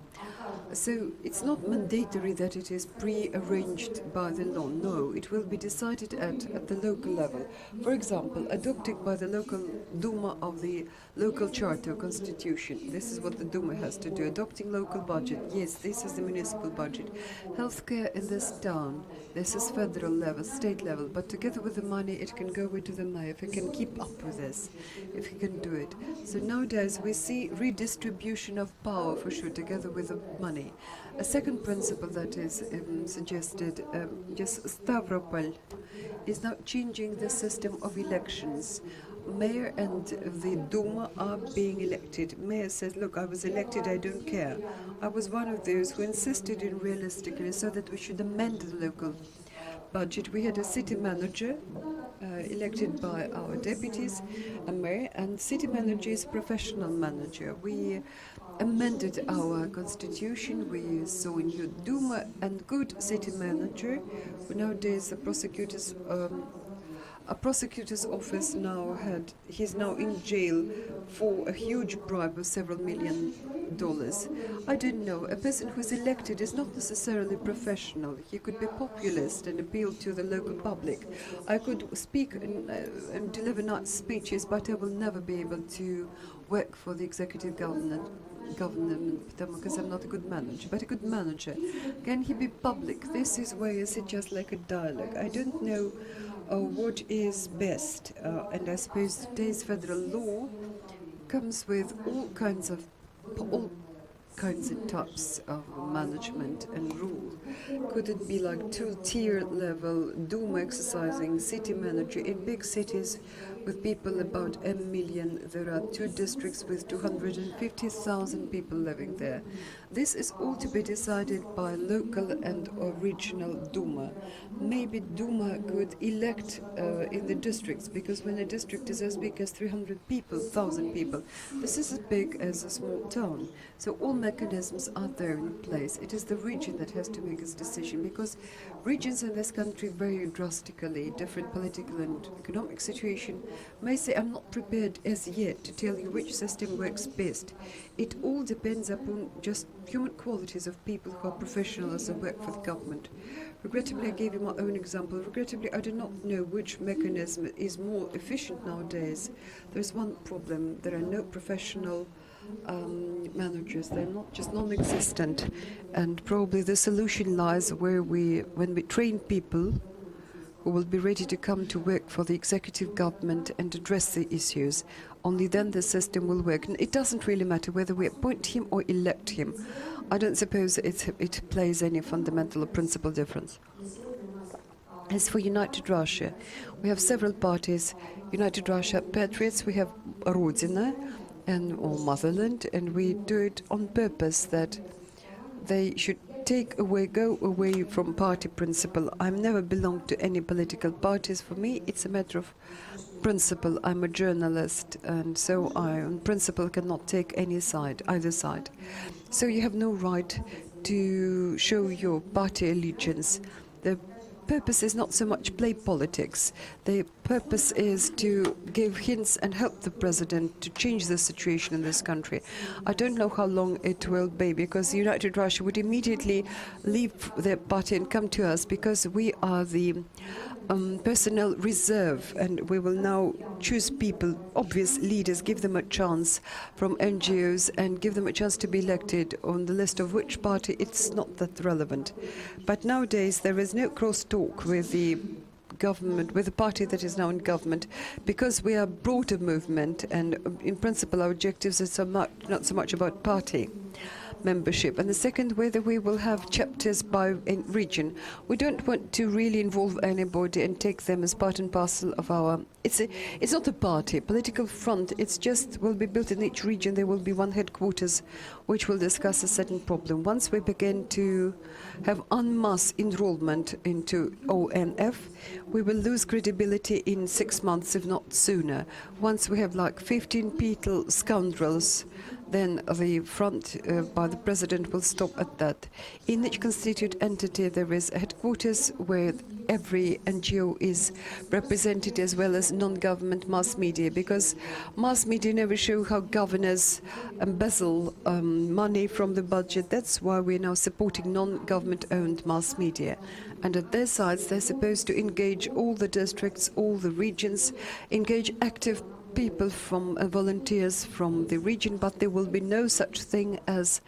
So it's not mandatory that it is pre-arranged by the law. No, it will be decided at the local level. For example, adopted by the local Duma of the local charter or constitution. This is what the Duma has to do. Adopting local budget. Yes, this is the municipal budget. Healthcare in this town. This is federal level, state level. But together with the money, it can go into the mayor if he can keep up with this, if he can do it. So nowadays we see redistribution of power for sure, together with the money. A second principle that is suggested, just Stavropol is now changing the system of elections. Mayor and the Duma are being elected. Mayor says, look, I was elected, I don't care. I was one of those who insisted in realistically so that we should amend the local budget. We had a city manager elected by our deputies, a mayor, and city manager is a professional manager. We amended our constitution. We saw a new Duma and good city manager. Nowadays, the a prosecutor's office he's now in jail for a huge bribe of several $1 million. I don't know. A person who's elected is not necessarily professional. He could be populist and appeal to the local public. I could speak and deliver nice speeches, but I will never be able to work for the executive government because I'm not a good manager. But a good manager, can he be public? This is where you sit just like a dialogue. I don't know what is best, and I suppose today's federal law comes with all kinds of types of management and rule. Could it be like two-tier level Duma exercising city manager in big cities with people about a million? There are 2 districts with 250,000 people living there. This is all to be decided by local and regional Duma. Maybe Duma could elect in the districts, because when a district is as big as 300,000 people, this is as big as a small town. So all mechanisms are there in place. It is the region that has to make its decision, because regions in this country vary drastically. Different political and economic situation may say, I'm not prepared as yet to tell you which system works best. It all depends upon just human qualities of people who are professionals and work for the government. Regrettably, I gave you my own example. Regrettably, I do not know which mechanism is more efficient nowadays. There's one problem. There are no professional managers. They're not just non-existent. And probably the solution lies when we train people who will be ready to come to work for the executive government and address the issues. Only then the system will work. And it doesn't really matter whether we appoint him or elect him. I don't suppose it plays any fundamental or principal difference. As for United Russia, we have several parties. United Russia Patriots, we have Rodina or Motherland, and we do it on purpose that they should go away from party principle. I've never belonged to any political parties. For me, it's a matter of principle. I'm a journalist, and so I, on principle, cannot take either side. So you have no right to show your party allegiance. The purpose is not so much play politics. The purpose is to give hints and help the president to change the situation in this country. I don't know how long it will be, because United Russia would immediately leave their party and come to us, because we are the personnel reserve, and we will now choose people, obvious leaders, give them a chance from NGOs and give them a chance to be elected. On the list of which party, it's not that relevant. But nowadays there is no cross-talk with the government, with the party that is now in government, because we are a broader movement, and in principle our objectives are not so much about party membership. And the second, whether we will have chapters by region. We don't want to really involve anybody and take them as part and parcel of our... It's not a party, political front. It's just will be built in each region. There will be one headquarters which will discuss a certain problem. Once we begin to have en masse enrollment into ONF, we will lose credibility in 6 months, if not sooner. Once we have like 15 people, scoundrels, then the front by the president will stop at that. In each constituent entity there is a headquarters where every NGO is represented, as well as non-government mass media, because mass media never show how governors embezzle money from the budget. That's why we're now supporting non-government owned mass media. And at their sides they're supposed to engage all the districts, all the regions, engage active people from volunteers from the region, but there will be no such thing as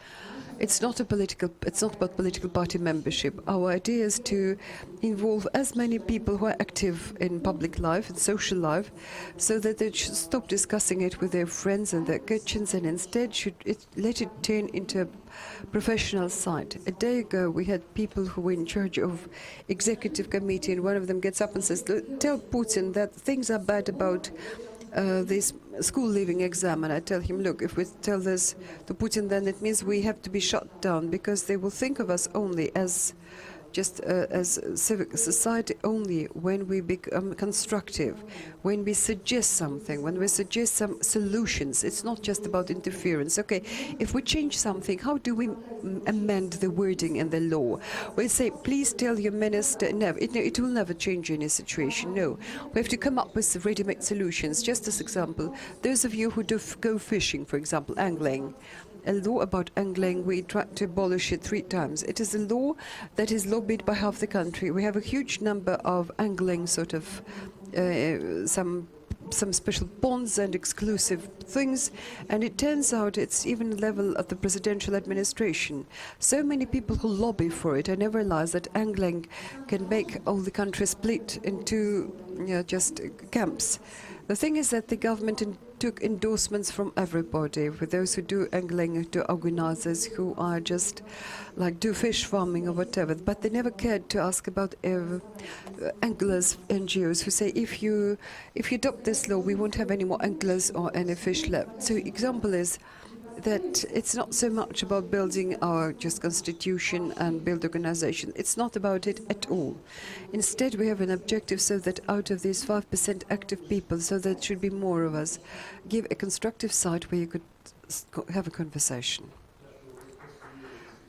it's not about political party membership. Our idea is to involve as many people who are active in public life and social life, so that they should stop discussing it with their friends and their kitchens, and instead let it turn into a professional side. A day ago we had people who were in charge of executive committee, and one of them gets up and says, "Tell Putin that things are bad about this school leaving exam." And I tell him, look, if we tell this to Putin, then it means we have to be shut down, because they will think of us only as just as civic society only when we become constructive, when we suggest something, when we suggest some solutions. It's not just about interference. Okay, if we change something, how do we amend the wording in the law? We say, please tell your minister, never, it will never change any situation. No, we have to come up with ready-made solutions. Just as example, those of you who do go fishing, for example, angling, a law about angling, we tried to abolish it 3 times. It is a law that is lobbied by half the country. We have a huge number of angling sort of some special bonds and exclusive things, and it turns out it's even level of the presidential administration. So many people who lobby for it, I never realized that angling can make all the country split into just camps. The thing is that the government took endorsements from everybody, for those who do angling, to organizers who are just like do fish farming or whatever, but they never cared to ask about anglers, NGOs, who say if you adopt this law, we won't have any more anglers or any fish left. So example is that it's not so much about building our just constitution and build organization. It's not about it at all. Instead, we have an objective so that out of these 5% active people, so that should be more of us, give a constructive side where you could have a conversation.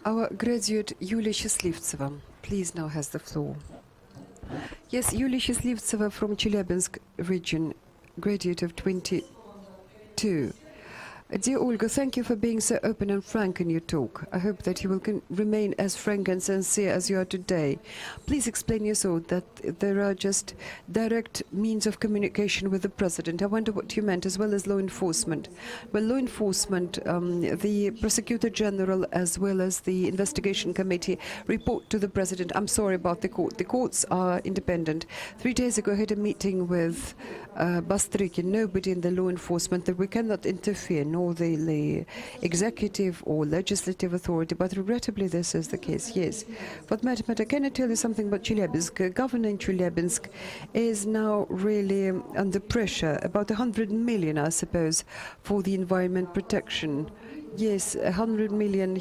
Our graduate, Yulia Счастливцева, please now has the floor. Yes, Yulia Счастливцева from Chelyabinsk region, graduate of 22. Dear Olga, thank you for being so open and frank in your talk. I hope that you will remain as frank and sincere as you are today. Please explain your thought that there are just direct means of communication with the president. I wonder what you meant, as well as law enforcement. Well, law enforcement, the prosecutor general as well as the investigation committee report to the president. I'm sorry about the court. The courts are independent. 3 days ago I had a meeting with Bastrykin, nobody in the law enforcement, that we cannot interfere, nor the executive or legislative authority, but regrettably this is the case, yes. But matter, can I tell you something about Chelyabinsk? Governor in Chelyabinsk is now really under pressure, about 100 million, I suppose, for the environment protection. Yes, 100 million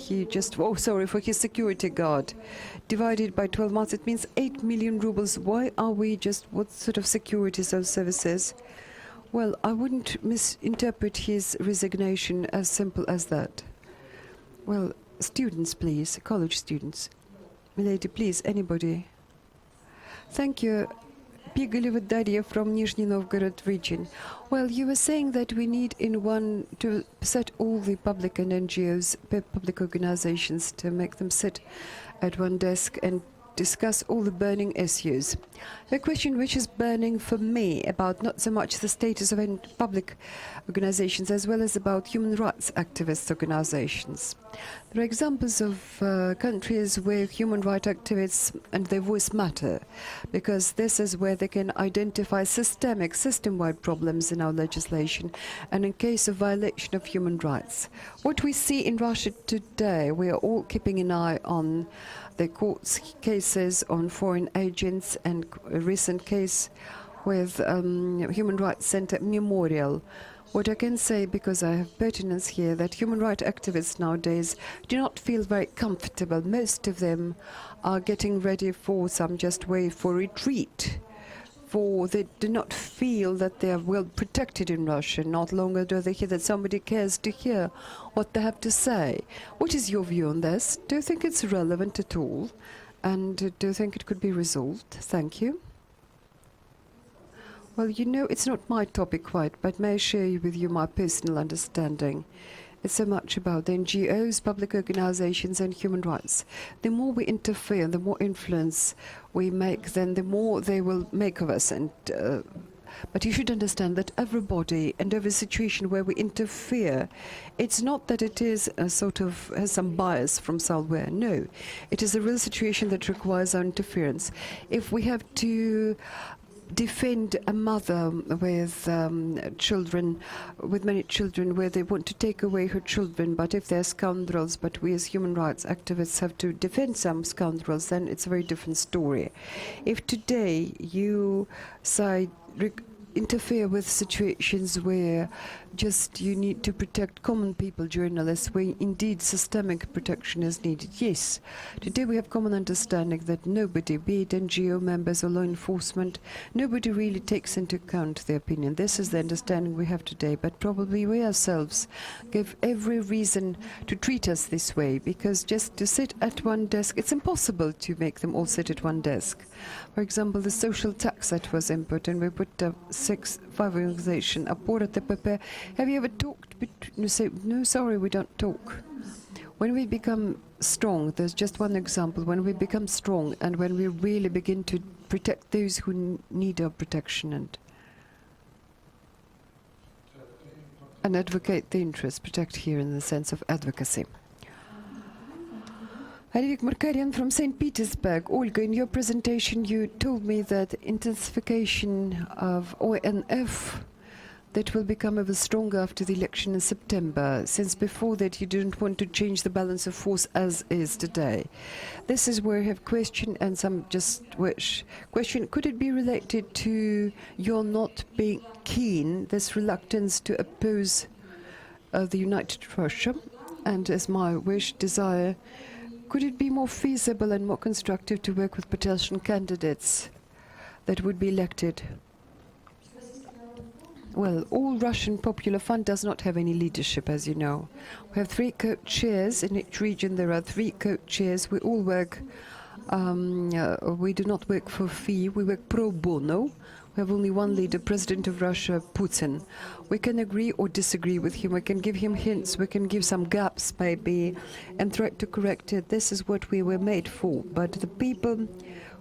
for his security guard. Divided by 12 months, it means 8 million rubles. Why are we what sort of security services? Well, I wouldn't misinterpret his resignation as simple as that. Well, students, please, college students. Milady, please, anybody. Thank you. Pigaleva Daria from Nizhny Novgorod region. Well, you were saying that we need to set all the public and NGOs, public organizations, to make them sit at one desk and discuss all the burning issues. The question which is burning for me about not so much the status of public organizations as well as about human rights activist organizations. There are examples of countries where human rights activists and their voice matter, because this is where they can identify system-wide problems in our legislation and in case of violation of human rights. What we see in Russia today, we are all keeping an eye on the court cases on foreign agents and a recent case with Human Rights Center Memorial. What I can say, because I have pertinence here, that human rights activists nowadays do not feel very comfortable. Most of them are getting ready for some just way for retreat. For they do not feel that they are well protected in Russia. Not longer do they hear that somebody cares to hear what they have to say. What is your view on this? Do you think it's relevant at all? And do you think it could be resolved? Thank you. Well, you know, it's not my topic quite, but may I share with you my personal understanding. It's so much about the NGOs, public organizations and human rights. The more we interfere, the more influence we make, then the more they will make of us. But you should understand that everybody and every situation where we interfere, it's not that it is a sort of has some bias from somewhere. No, it is a real situation that requires our interference. If we have to defend a mother with children, with many children, where they want to take away her children, but if they're scoundrels, but we as human rights activists have to defend some scoundrels, then it's a very different story. If today you interfere with situations where just you need to protect common people, journalists, where indeed systemic protection is needed. Yes, today we have common understanding that nobody, be it NGO members or law enforcement, nobody really takes into account their opinion. This is the understanding we have today, but probably we ourselves give every reason to treat us this way, because just to sit at one desk, it's impossible to make them all sit at one desk. For example, the social tax that was input, and we put 5 organization, Opora, TPP. Have you ever talked? You say, no, sorry, we don't talk. When we become strong, there's just one example, when we become strong and when we really begin to protect those who need our protection and advocate the interests, protect here in the sense of advocacy. Alivik Markarian from St. Petersburg. Olga, in your presentation you told me that intensification of ONF that will become ever stronger after the election in September, since before that you didn't want to change the balance of force as is today. This is where I have question and some just wish. Question, could it be related to your not being keen, this reluctance to oppose the United Russia, and as my wish, desire, could it be more feasible and more constructive to work with potential candidates that would be elected? Well, All Russian Popular Fund does not have any leadership, as you know. We have 3 co-chairs. In each region there are 3 co-chairs. We all work, we do not work for fee, we work pro bono. We have only one leader, President of Russia, Putin. We can agree or disagree with him, we can give him hints, we can give some gaps maybe, and try to correct it. This is what we were made for. But the people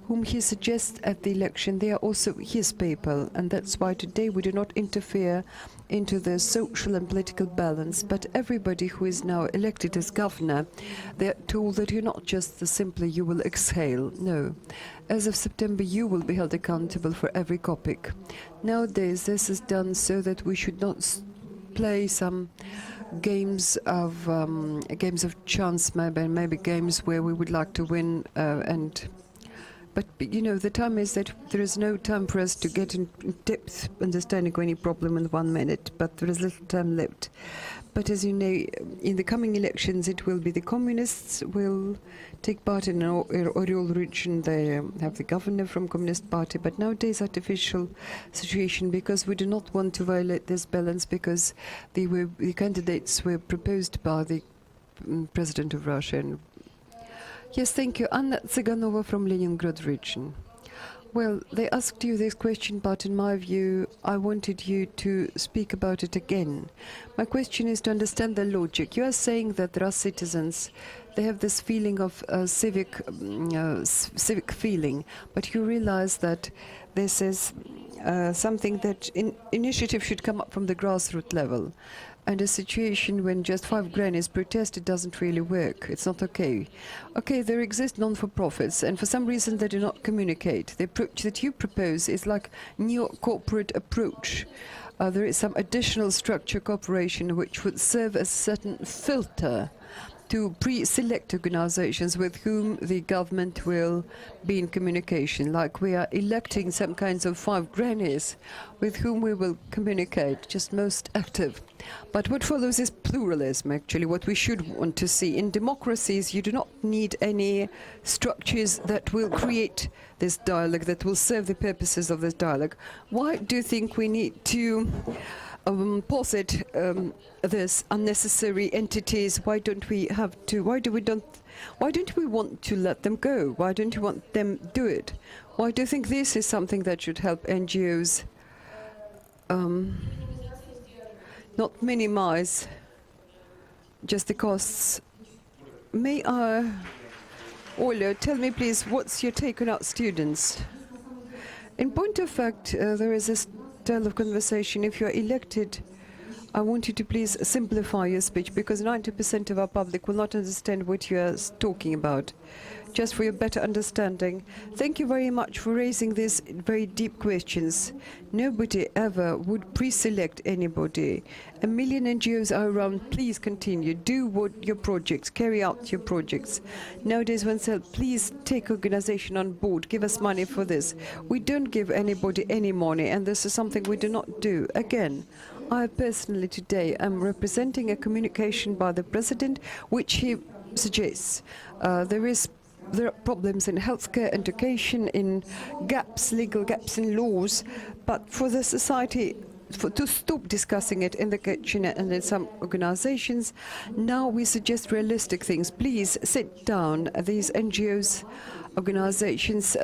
whom he suggests at the election, they are also his people, and that's why today we do not interfere into the social and political balance, but everybody who is now elected as governor, they are told that you're not just simply you will exhale. No. As of September, you will be held accountable for every kopic. Nowadays, this is done so that we should not play some games of chance, maybe games where we would like to win But, you know, the time is that there is no time for us to get in depth understanding of any problem in 1 minute, but there is little time left. But as you know, in the coming elections, it will be the communists will take part in Oriol region. They have the governor from Communist Party, but nowadays artificial situation, because we do not want to violate this balance, because the candidates were proposed by the President of Russia. Yes, thank you. Anna Tsiganova from Leningrad region. Well, they asked you this question, but in my view, I wanted you to speak about it again. My question is to understand the logic. You are saying that there are citizens, they have this feeling of civic feeling, but you realize that this is something that initiative should come up from the grassroots level. And a situation when just 5 grannies protest, it doesn't really work. It's not okay. Okay, there exist non-for-profits, and for some reason they do not communicate. The approach that you propose is like neo-corporate approach. There is some additional structure cooperation which would serve as a certain filter to pre-select organizations with whom the government will be in communication, like we are electing some kinds of 5 grannies with whom we will communicate, just most active. But what follows is pluralism, actually, what we should want to see. In democracies, you do not need any structures that will create this dialogue, that will serve the purposes of this dialogue. Why do you think we need to posit this unnecessary entities? Why don't we want to let them go? Why don't you want them do it? Why do you think this is something that should help NGOs not minimize just the costs? May I, Olga, tell me please, what's your take on our students? In point of fact, there is a style of conversation. If you are elected, I want you to please simplify your speech, because 90% of our public will not understand what you are talking about. Just for your better understanding, thank you very much for raising these very deep questions. Nobody ever would pre-select anybody. 1 million NGOs are around. Please continue. Do what your projects, carry out your projects. Nowadays, one said, please take organization on board. Give us money for this. We don't give anybody any money, and this is something we do not do. Again, I personally today am representing a communication by the president, which he suggests. There are problems in healthcare, education, in gaps, legal gaps in laws, but for the society to stop discussing it in the kitchen and in some organizations, now we suggest realistic things. Please sit down. These NGOs, organizations,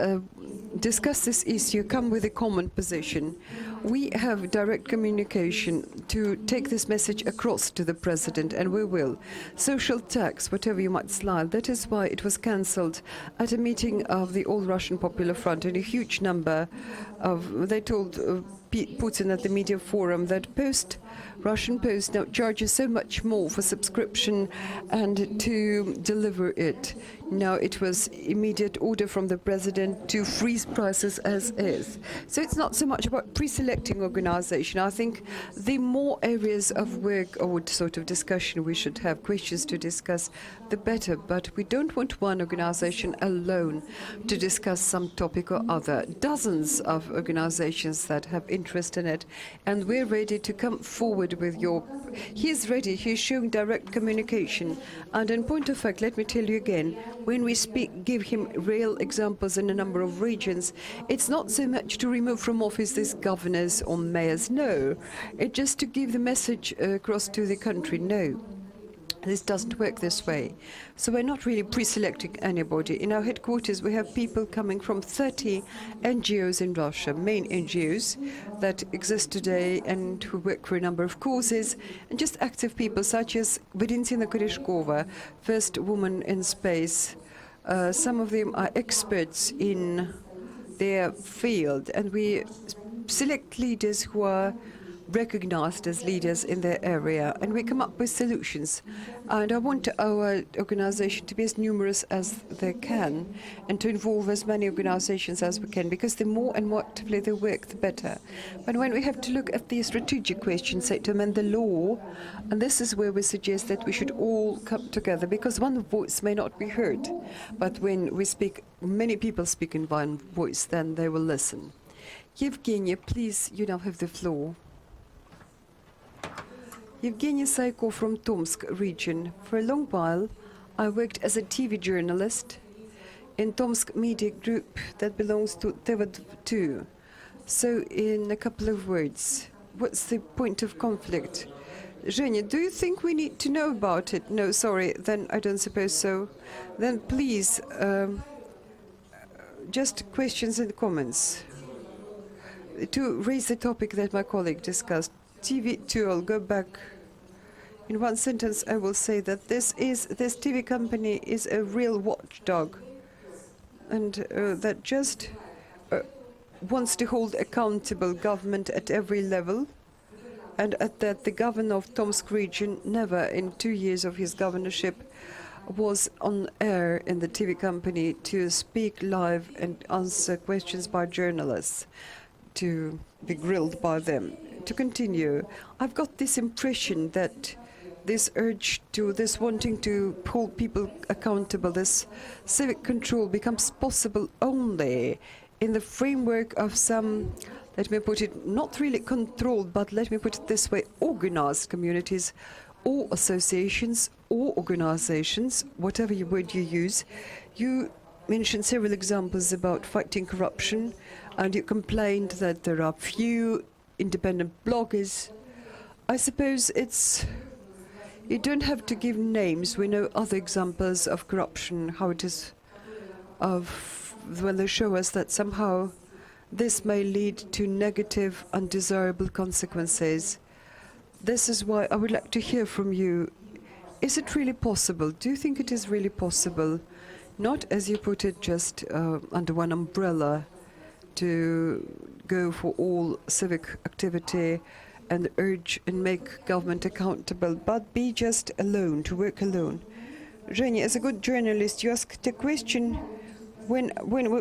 discuss this issue, come with a common position. We have direct communication to take this message across to the president, and we will. Social tax, whatever you might slide, that is why it was cancelled at a meeting of the All Russian Popular Front, and a huge number of, they told Putin at the media forum that Russian Post now charges so much more for subscription and to deliver it. Now it was immediate order from the president to freeze prices as is. So it's not so much about pre-selecting organization. I think the more areas of work or sort of discussion we should have, questions to discuss, the better. But we don't want one organization alone to discuss some topic or other. Dozens of organizations that have interest in it, and we're ready to come forward with your... He's ready, he's showing direct communication. And in point of fact, let me tell you again, when we speak, give him real examples in a number of regions, it's not so much to remove from office these governors or mayors, no. It's just to give the message across to the country, no. This doesn't work this way. So we're not really pre-selecting anybody. In our headquarters, we have people coming from 30 NGOs in Russia, main NGOs that exist today and who work for a number of causes, and just active people such as Valentina Koreshkova, first woman in space. Some of them are experts in their field, and we select leaders who are recognized as leaders in their area, and we come up with solutions. And I want our organization to be as numerous as they can and to involve as many organizations as we can, because the more and more actively they work, the better. But when we have to look at the strategic questions, say to amend the law, and this is where we suggest that we should all come together, because one voice may not be heard, but when we speak, many people speak in one voice, then they will listen. Evgenia, please, you now have the floor. Evgenia Saiko from Tomsk region. For a long while, I worked as a TV journalist in Tomsk media group that belongs to TV2. So in a couple of words, what's the point of conflict? Zhenya, do you think we need to know about it? No, sorry, then I don't suppose so. Then please just questions and comments. To raise the topic that my colleague discussed, TV2, I'll go back. In one sentence, I will say that this TV company is a real watchdog, and that just wants to hold accountable government at every level, and at that the governor of Tomsk region never in 2 years of his governorship was on air in the TV company to speak live and answer questions by journalists, to be grilled by them. To continue, I've got this impression that this urge to, this wanting to hold people accountable, this civic control becomes possible only in the framework of some, let me put it, not really controlled, but let me put it this way, organized communities or associations or organizations, whatever word you use. You mentioned several examples about fighting corruption, and you complained that there are few independent bloggers. I suppose you don't have to give names. We know other examples of corruption, how it is when they show us that somehow this may lead to negative, undesirable consequences. This is why I would like to hear from you. Is it really possible? Do you think it is really possible, not as you put it, just under one umbrella, to go for all civic activity and urge and make government accountable, but be just alone, to work alone? Zhenya, as a good journalist, you asked a question when I don't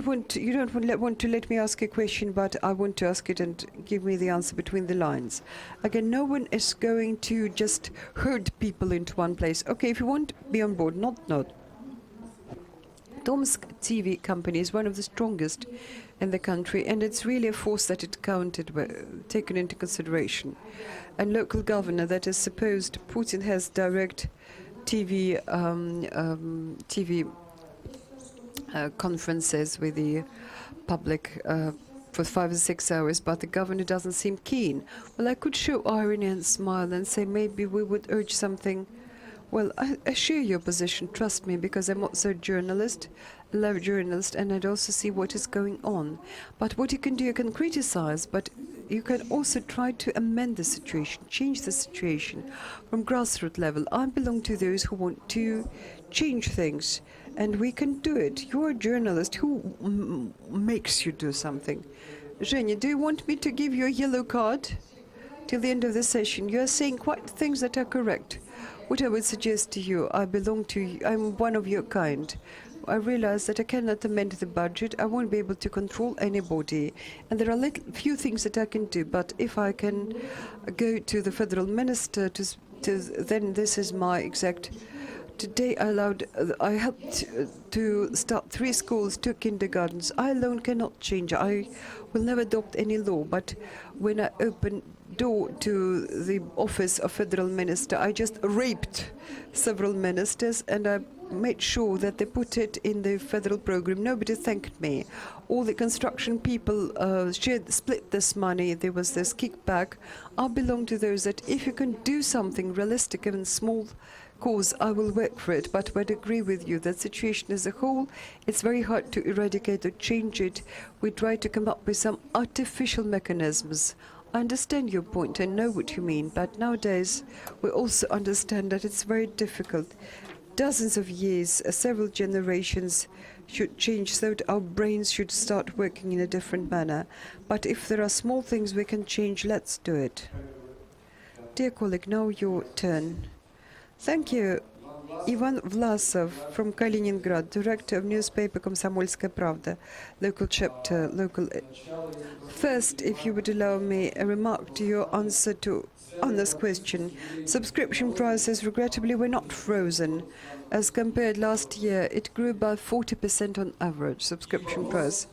want you don't want to let me ask a question, but I want to ask it and give me the answer between the lines. Again, no one is going to just herd people into one place. Okay, if you want, be on board. Not. Tomsk TV company is one of the strongest in the country, and it's really a force that it taken into consideration. And local governor that is supposed, Putin has direct TV conferences with the public for 5 or 6 hours, but the governor doesn't seem keen. Well, I could show irony and smile and say maybe we would urge something. Well, I share your position, trust me, because I'm also a journalist, a live journalist, and I'd also see what is going on. But what you can do, you can criticize, but you can also try to amend the situation, change the situation from grassroots level. I belong to those who want to change things, and we can do it. You're a journalist. Who makes you do something? Zhenya, do you want me to give you a yellow card till the end of the session? You are saying quite things that are correct. What I would suggest to you, I'm one of your kind. I realize that I cannot amend the budget. I won't be able to control anybody. And there are few things that I can do. But if I can go to the federal minister, then this is my exact. Today I helped to start 3 schools, 2 kindergartens. I alone cannot change. I will never adopt any law. But when I open door to the office of federal minister, I just raped several ministers, and I made sure that they put it in the federal program. Nobody thanked me. All the construction people split this money. There was this kickback. I belong to those that if you can do something realistic and small cause, I will work for it. But I would agree with you that situation as a whole, it's very hard to eradicate or change it. We try to come up with some artificial mechanisms. I understand your point, I know what you mean, but nowadays we also understand that it's very difficult. Dozens of years, several generations should change so that our brains should start working in a different manner. But if there are small things we can change, let's do it. Dear colleague, now your turn. Thank you. Ivan Vlasov from Kaliningrad, director of newspaper Komsomolskaya Pravda, local chapter, First, if you would allow me a remark to your answer on this question. Subscription prices regrettably were not frozen. As compared last year, it grew by 40% on average, subscription price.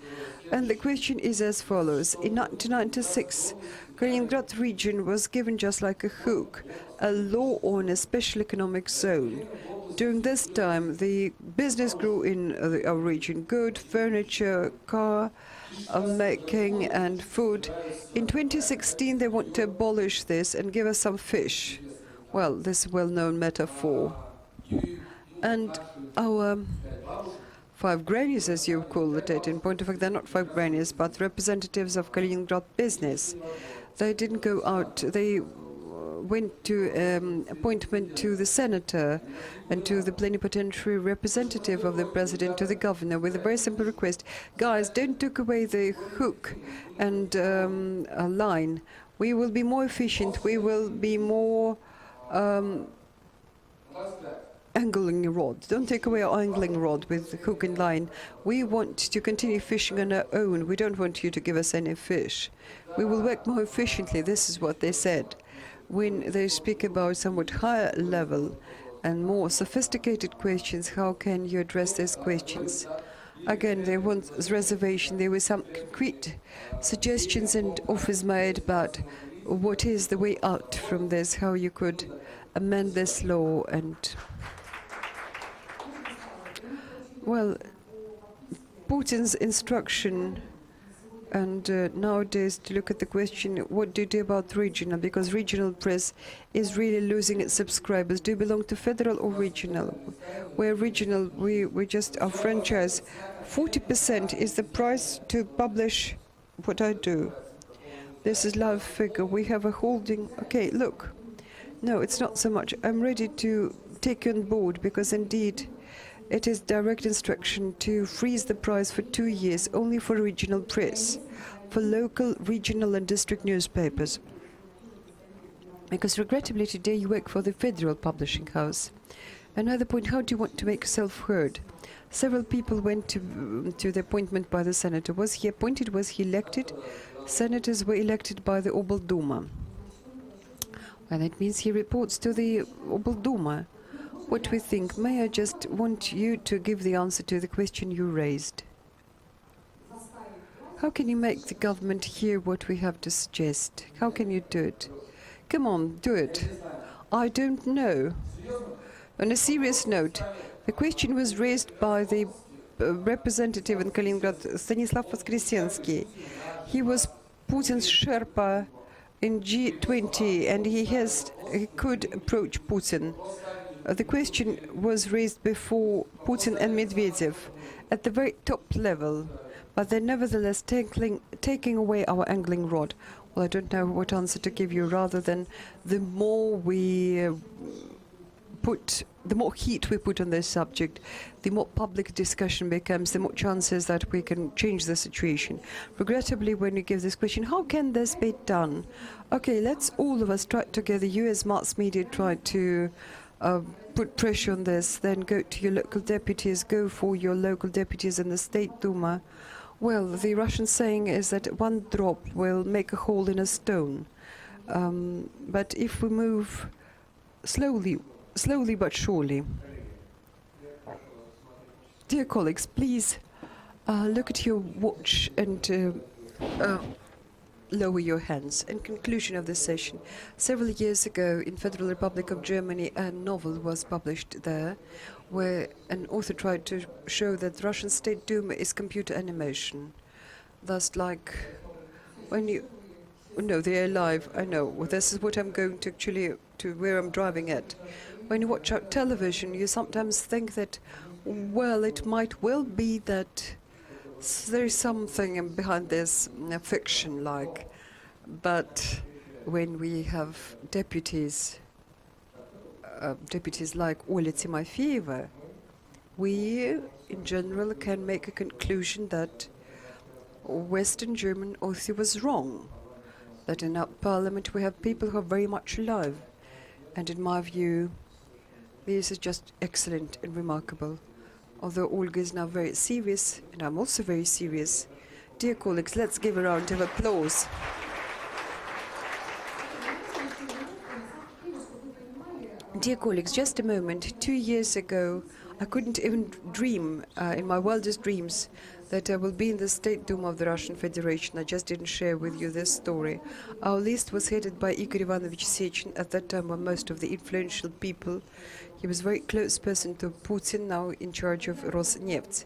And the question is as follows. In 1996, Kaliningrad region was given just like a hook, a law on a special economic zone. During this time, the business grew in our region, good, furniture, car making and food. In 2016, they want to abolish this and give us some fish. Well, this well-known metaphor. And our five grannies, as you call it. In point of fact, they're not five grannies, but representatives of Kaliningrad business. They didn't go out. They went to appointment to the senator and to the plenipotentiary representative of the president, to the governor, with a very simple request: guys, don't take away the hook and a line. We will be more efficient. We will be more angling rod. Don't take away our angling rod with the hook and line. We want to continue fishing on our own. We don't want you to give us any fish. We will work more efficiently. This is what they said. When they speak about somewhat higher level and more sophisticated questions, how can you address these questions? Again, there was reservation. There were some concrete suggestions and offers made about what is the way out from this, how you could amend this law. And well, Putin's instruction and nowadays to look at the question, what do you do about regional? Because regional press is really losing its subscribers. Do you belong to federal or regional? We're regional, we just our franchise. 40% is the price to publish what I do. This is live figure. We have a holding. Okay, look. No, it's not so much. I'm ready to take you on board because indeed it is direct instruction to freeze the price for 2 years only for regional press, for local, regional and district newspapers. Because regrettably today you work for the federal publishing house. Another point, how do you want to make yourself heard? Several people went to the appointment by the senator. Was he appointed? Was he elected? Senators were elected by the Obelduma. And that means he reports to the Obelduma what we think. May I just want you to give the answer to the question you raised? How can you make the government hear what we have to suggest? How can you do it? Come on, do it. I don't know. On a serious note, the question was raised by the representative in Kaliningrad, Stanislav Voskresensky. He was Putin's Sherpa in G20, and he could approach Putin. The question was raised before Putin and Medvedev at the very top level, but they're nevertheless taking away our angling rod. Well, I don't know what answer to give you, rather than the more we the more heat we put on this subject, the more public discussion becomes, the more chances that we can change the situation. Regrettably, when you give this question, how can this be done? Okay, let's all of us try together. You as mass media try to put pressure on this, then go to your local deputies, go for your local deputies in the State Duma. Well, the Russian saying is that one drop will make a hole in a stone. But if we move slowly but surely. Dear colleagues, please look at your watch and lower your hands. In conclusion of this session, several years ago in Federal Republic of Germany, a novel was published there where an author tried to show that the Russian State Duma is computer animation. Thus, like when you... No, they're alive, I know. Well, this is what I'm going to actually, to where I'm driving at. When you watch out television, you sometimes think that, well, it might well be that there's something behind this fiction, like. But when we have deputies like Olga Timofeeva, we, in general, can make a conclusion that Western German author was wrong. That in our parliament we have people who are very much alive. And in my view, this is just excellent and remarkable. Although Olga is now very serious, and I'm also very serious. Dear colleagues, let's give a round of applause. Dear colleagues, just a moment. 2 years ago, I couldn't even dream in my wildest dreams that I will be in the State Duma of the Russian Federation. I just didn't share with you this story. Our list was headed by Igor Ivanovich Sechin. At that time were most of the influential people. He was a very close person to Putin, now in charge of Rosneft.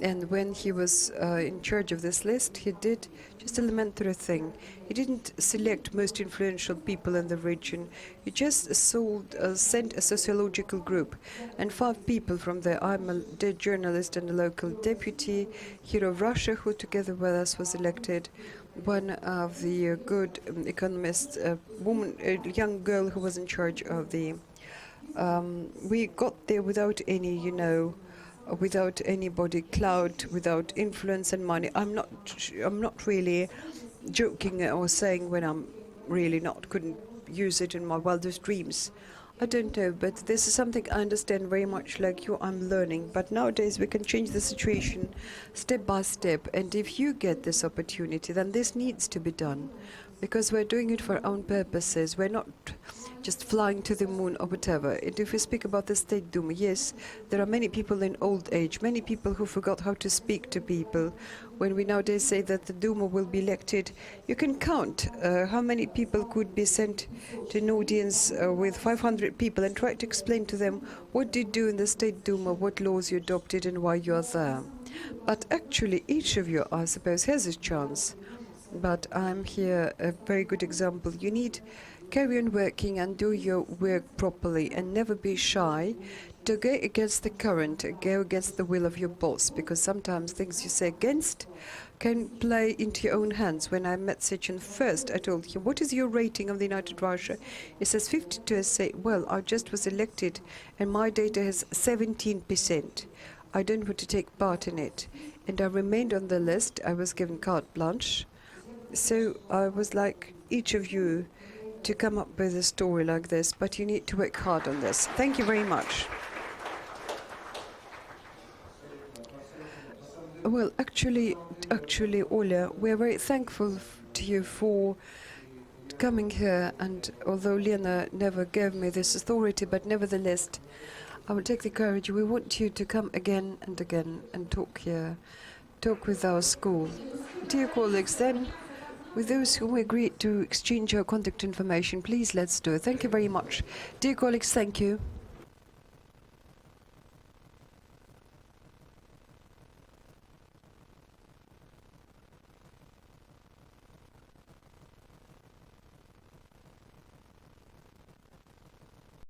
And when he was in charge of this list, he did just an elementary thing. He didn't select most influential people in the region. He just sent a sociological group. And 5 people from there, I'm a dead journalist and a local deputy, hero of Russia, who together with us was elected. One of the good economists, a woman, a young girl who was in charge of the... we got there without any, without anybody clout, without influence and money. I'm not really joking or saying when I'm really couldn't use it in my wildest dreams. I don't know, but this is something I understand very much like you. I'm learning, but nowadays we can change the situation step by step. And if you get this opportunity, then this needs to be done, because we're doing it for our own purposes. We're not just flying to the moon or whatever. And if we speak about the State Duma, yes, there are many people in old age, many people who forgot how to speak to people. When we nowadays say that the Duma will be elected, you can count how many people could be sent to an audience with 500 people and try to explain to them what did you do in the State Duma, what laws you adopted and why you are there. But actually each of you, I suppose, has a chance. But I'm here a very good example. You need carry on working and do your work properly and never be shy to go against the current, go against the will of your boss, because sometimes things you say against can play into your own hands. When I met Sechin first, I told him, what is your rating of the United Russia? He says 52. I say, well, I just was elected and my data has 17%. I don't want to take part in it. And I remained on the list. I was given carte blanche. So I was like each of you to come up with a story like this, but you need to work hard on this. Thank you very much. Well, actually, Oля, we're very thankful to you for coming here, and although Lena never gave me this authority, but nevertheless, I will take the courage. We want you to come again and again and talk here, talk with our school. Dear colleagues, then, with those who agreed to exchange our contact information, please let's do it. Thank you very much. Dear colleagues, thank you.